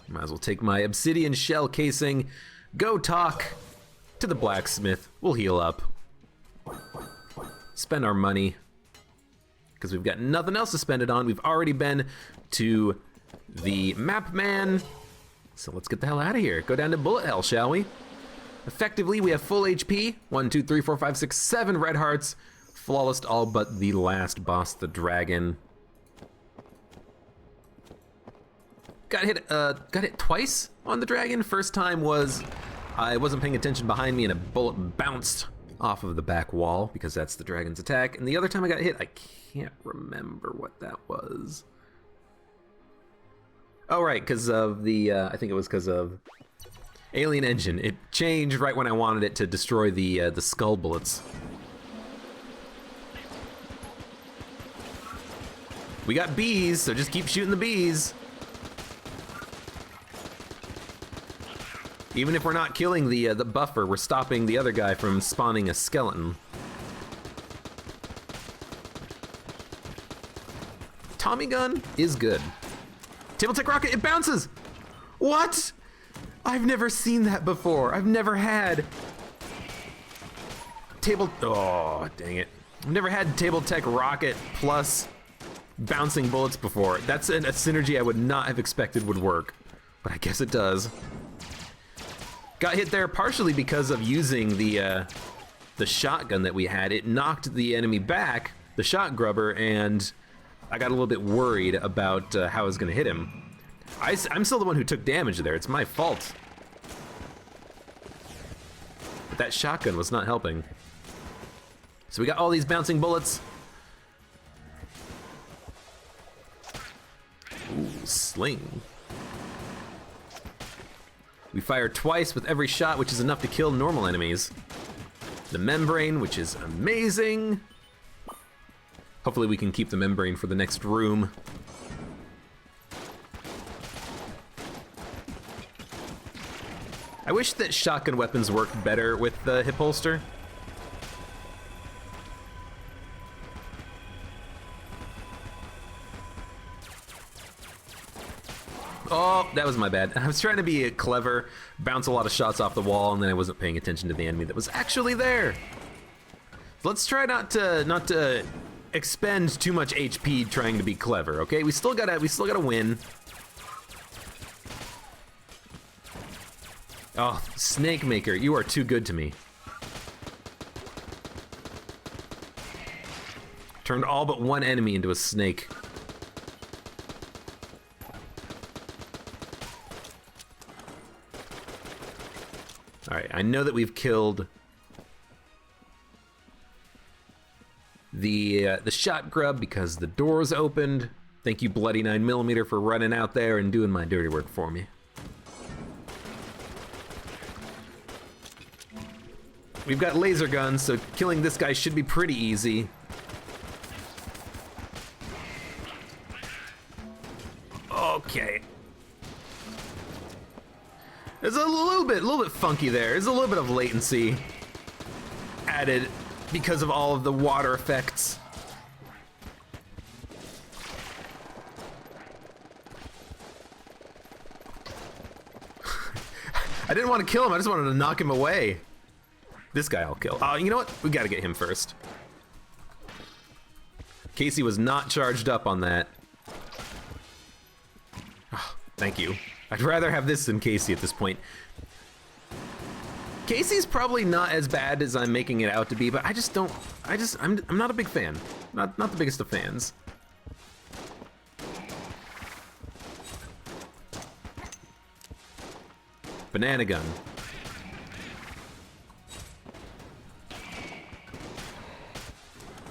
Might as well take my obsidian shell casing, go talk to the blacksmith. We'll heal up. Spend our money, because we've got nothing else to spend it on. We've already been to the map man, so let's get the hell out of here. Go down to bullet hell, shall we? Effectively, we have full HP. 1, 2, 3, 4, 5, 6, 7 red hearts. Flawless all but the last boss, the dragon. Got hit twice on the dragon. First time was I wasn't paying attention behind me and a bullet bounced off of the back wall because that's the dragon's attack. And the other time I got hit, I can't remember what that was. Oh, right, because of the, I think it was because of Alien Engine. It changed right when I wanted it to destroy the skull bullets. We got bees, so just keep shooting the bees. Even if we're not killing the buffer, we're stopping the other guy from spawning a skeleton. Tommy gun is good. Table tech rocket, it bounces! What? I've never seen that before. I've never had oh, dang it. I've never had table tech rocket plus bouncing bullets before. That's a synergy I would not have expected would work, but I guess it does. Got hit there partially because of using the shotgun that we had. It knocked the enemy back, the shot grubber, and I got a little bit worried about how I was going to hit him. I'm still the one who took damage there. It's my fault. But that shotgun was not helping. So we got all these bouncing bullets. Ooh, sling. We fire twice with every shot, which is enough to kill normal enemies. The membrane, which is amazing. Hopefully we can keep the membrane for the next room. I wish that shotgun weapons worked better with the hip holster. Oh, that was my bad. I was trying to be clever, bounce a lot of shots off the wall, and then I wasn't paying attention to the enemy that was actually there. Let's try not to expend too much HP trying to be clever, okay? We still gotta win. Oh, Snake Maker, you are too good to me. Turned all but one enemy into a snake. All right, I know that we've killed the shot grub because the doors opened. Thank you, bloody 9mm, for running out there and doing my dirty work for me. We've got laser guns, so killing this guy should be pretty easy. Okay. There's a little bit funky there. There's a little bit of latency added because of all of the water effects. I didn't want to kill him, I just wanted to knock him away. This guy I'll kill. Oh, you know what? We gotta get him first. Casey was not charged up on that. Oh, thank you. I'd rather have this than Casey at this point. Casey's probably not as bad as I'm making it out to be, but I'm not a big fan. Not the biggest of fans. Banana gun.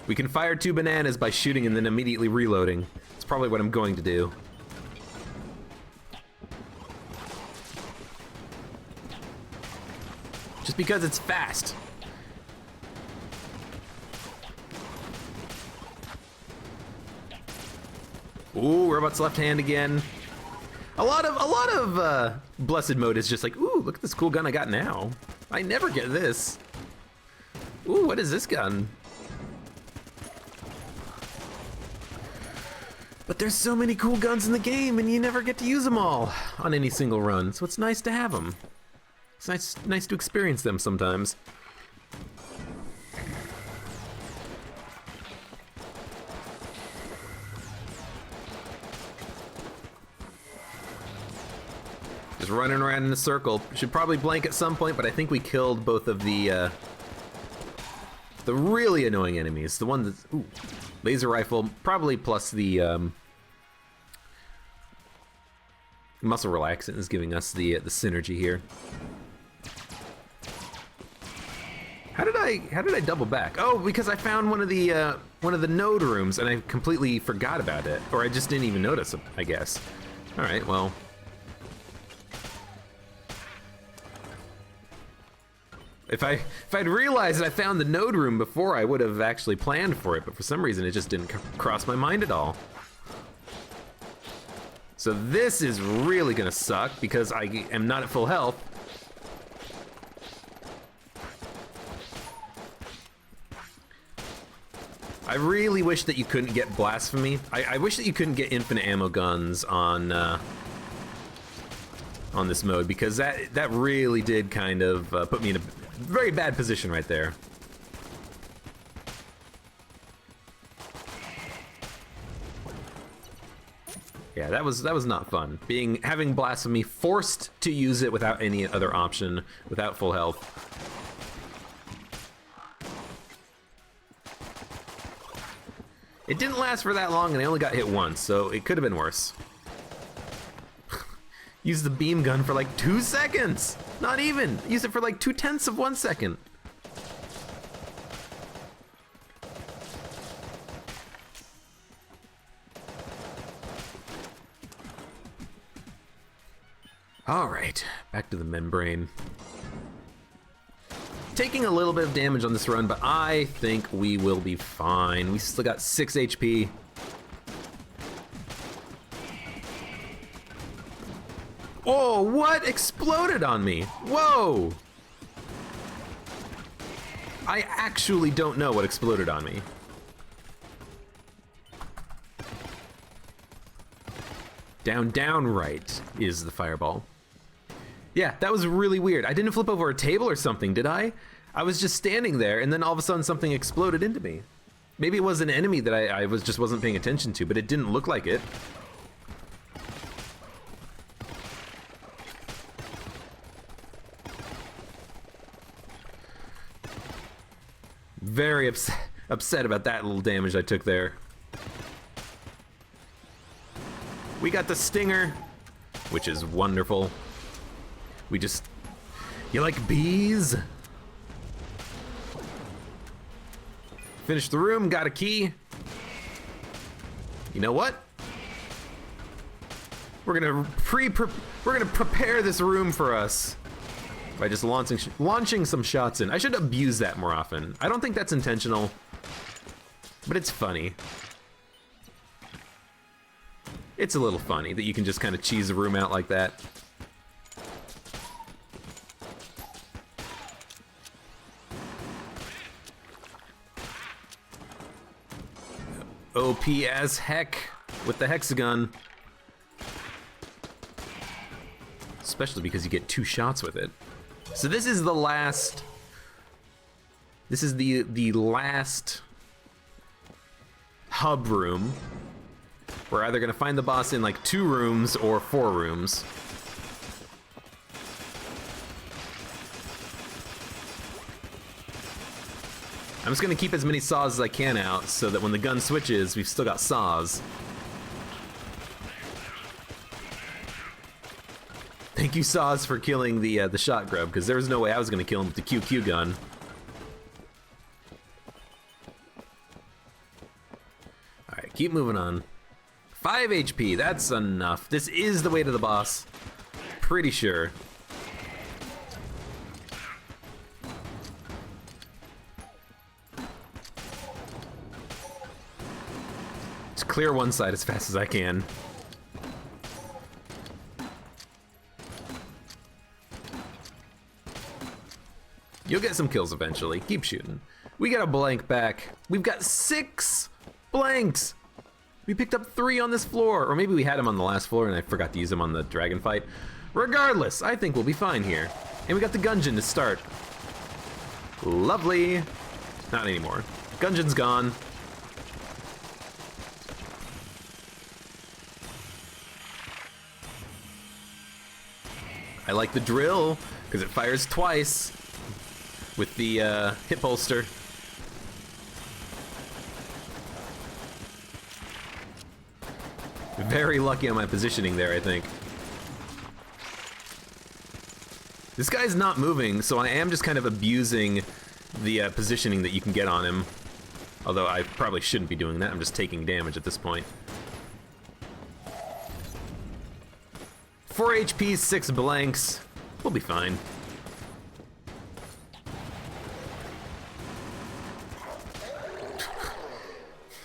We can fire 2 bananas by shooting and then immediately reloading. It's probably what I'm going to do. Just because it's fast. Ooh, Robot's left hand again. A lot of Blessed Mode is just like, ooh, look at this cool gun I got now. I never get this. Ooh, what is this gun? But there's so many cool guns in the game, and you never get to use them all on any single run, so it's nice to have them. It's nice to experience them sometimes. Just running around in a circle. Should probably blank at some point, but I think we killed both of the really annoying enemies. The one that's, ooh, laser rifle, probably plus the muscle relaxant is giving us the synergy here. How did I double back? Oh, because I found one of the node rooms and I completely forgot about it, or I just didn't even notice it, I guess. All right, well. If I'd realized that I found the node room before, I would have actually planned for it, but for some reason it just didn't cross my mind at all. So this is really gonna suck because I am not at full health. I really wish that you couldn't get Blasphemy. I wish that you couldn't get infinite ammo guns on this mode, because that really did kind of put me in a very bad position right there. Yeah, that was not fun. Having Blasphemy, forced to use it without any other option, without full health. It didn't last for that long, and I only got hit once, so it could have been worse. Use the beam gun for like 2 seconds! Not even! Use it for like 0.2 of 1 second. Alright, back to the membrane. Taking a little bit of damage on this run, but I think we will be fine. We still got 6 HP. Oh, what exploded on me? Whoa! I actually don't know what exploded on me. Down, right is the fireball. Yeah, that was really weird. I didn't flip over a table or something, did I? I was just standing there, and then all of a sudden something exploded into me. Maybe it was an enemy that I just wasn't paying attention to, but it didn't look like it. Very upset about that little damage I took there. We got the stinger, which is wonderful. You like bees? Finished the room, got a key. You know what? We're gonna prepare this room for us by just launching some shots in. I should abuse that more often. I don't think that's intentional, but it's funny. It's a little funny that you can just kind of cheese a room out like that. OP as heck with the hexagon. Especially because you get 2 shots with it. So this is the last... This is the last hub room. We're either gonna find the boss in like 2 rooms or 4 rooms. I'm just gonna keep as many saws as I can out so that when the gun switches, we've still got saws. Thank you, saws, for killing the shot grub, because there was no way I was gonna kill him with the QQ gun. Alright, keep moving on. 5 HP, that's enough. This is the way to the boss. Pretty sure. Just clear one side as fast as I can. You'll get some kills eventually. Keep shooting. We got a blank back. We've got 6 blanks. We picked up 3 on this floor. Or maybe we had them on the last floor and I forgot to use them on the dragon fight. Regardless, I think we'll be fine here. And we got the Gungeon to start. Lovely. Not anymore. Gungeon's gone. I like the drill, because it fires twice with the hip holster. Very lucky on my positioning there, I think. This guy's not moving, so I am just kind of abusing the positioning that you can get on him. Although I probably shouldn't be doing that, I'm just taking damage at this point. 4 HP, 6 blanks. We'll be fine.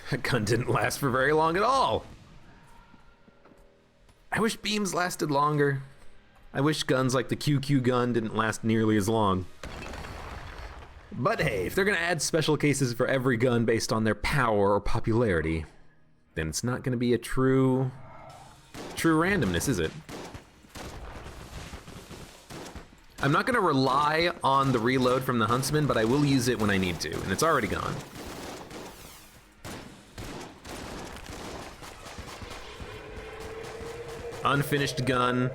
That gun didn't last for very long at all. I wish beams lasted longer. I wish guns like the QQ gun didn't last nearly as long. But hey, if they're gonna add special cases for every gun based on their power or popularity, then it's not gonna be a true randomness, is it? I'm not gonna rely on the reload from the Huntsman, but I will use it when I need to, and it's already gone. Unfinished gun.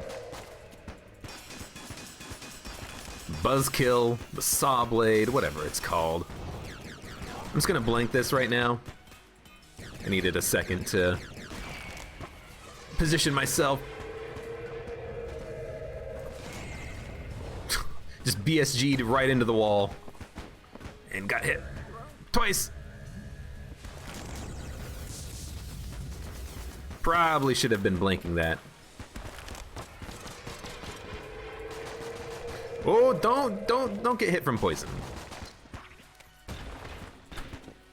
Buzzkill, the saw blade, whatever it's called. I'm just gonna blank this right now. I needed a second to position myself. Just BSG'd right into the wall and got hit twice. Probably should have been blanking that. Oh, don't get hit from poison.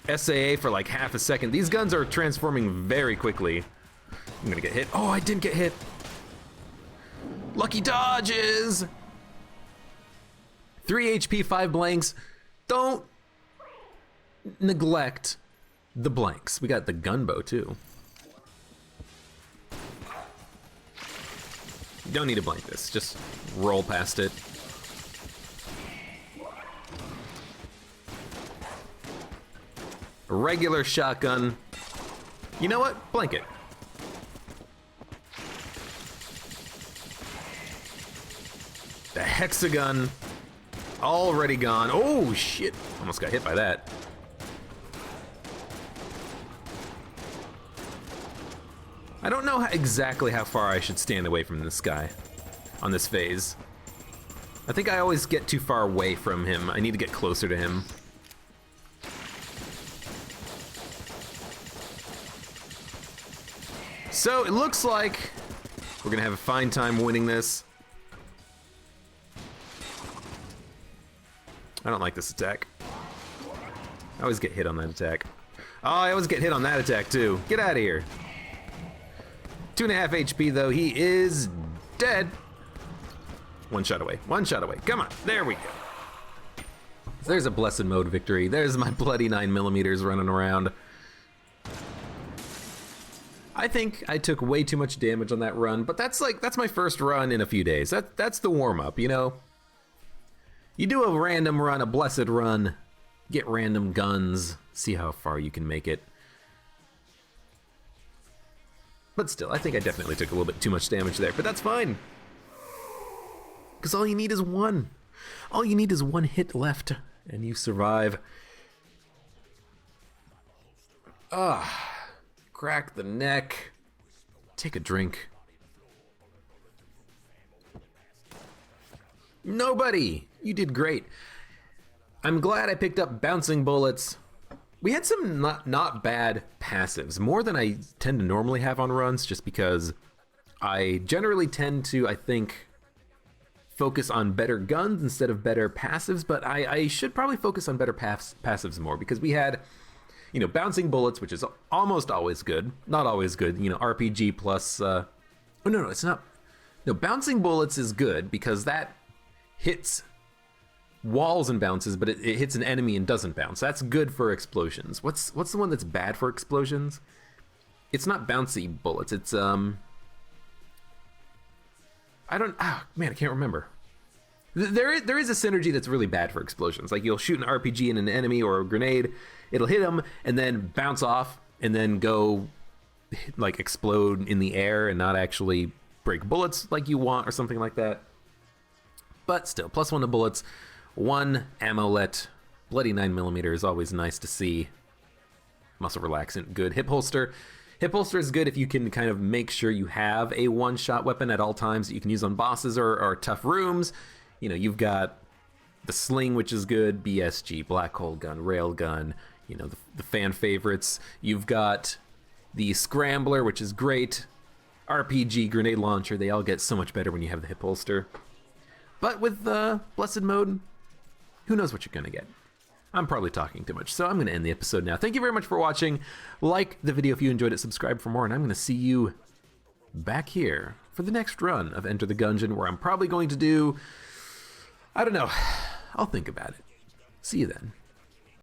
SAA for like half a second. These guns are transforming very quickly. I'm gonna get hit. Oh, I didn't get hit. Lucky dodges. 3 HP, 5 blanks. Don't neglect the blanks. We got the gunbow too. You don't need to blank this, just roll past it. A regular shotgun. You know what? Blank it. The hexagon. Already gone. Oh shit! Almost got hit by that. I don't know exactly how far I should stand away from this guy on this phase. I think I always get too far away from him. I need to get closer to him. So it looks like we're gonna have a fine time winning this. I don't like this attack. I always get hit on that attack. Oh, I always get hit on that attack too. Get out of here. 2.5 HP though, he is dead. One shot away, one shot away. Come on, there we go. There's a blessed mode victory. There's my bloody 9mm running around. I think I took way too much damage on that run, but that's my first run in a few days. That's the warm-up, you know? You do a random run, a blessed run, get random guns, see how far you can make it. But still, I think I definitely took a little bit too much damage there, but that's fine. Because all you need is one. All you need is one hit left, and you survive. Crack the neck. Take a drink. Nobody! You did great. I'm glad I picked up bouncing bullets. We had some not bad passives, more than I tend to normally have on runs, just because I generally tend to, I think, focus on better guns instead of better passives, but I should probably focus on better passives more, because we had, you know, bouncing bullets, which is almost always good. Not always good, you know, RPG plus, oh no, it's not. No, bouncing bullets is good because that hits walls and bounces, but it hits an enemy and doesn't bounce. That's good for explosions. What's the one that's bad for explosions? It's not bouncy bullets. It's man, I can't remember. There is a synergy that's really bad for explosions. Like, you'll shoot an RPG in an enemy or a grenade, it'll hit them and then bounce off and then go like explode in the air and not actually break bullets like you want or something like that. But still, +1 to bullets. 1 ammo-let, bloody 9mm is always nice to see. Muscle relaxant, good. Hip holster. Hip holster is good if you can kind of make sure you have a one-shot weapon at all times that you can use on bosses or tough rooms. You know, you've got the sling, which is good, BSG, black hole gun, rail gun, you know, the fan favorites. You've got the scrambler, which is great. RPG, grenade launcher, they all get so much better when you have the hip holster. But with the blessed mode, who knows what you're gonna get. I'm probably talking too much, so I'm gonna end the episode now. Thank you very much for watching. Like the video if you enjoyed it, subscribe for more, and I'm gonna see you back here for the next run of Enter the Gungeon, where I'm probably going to do, I don't know, I'll think about it. See you then.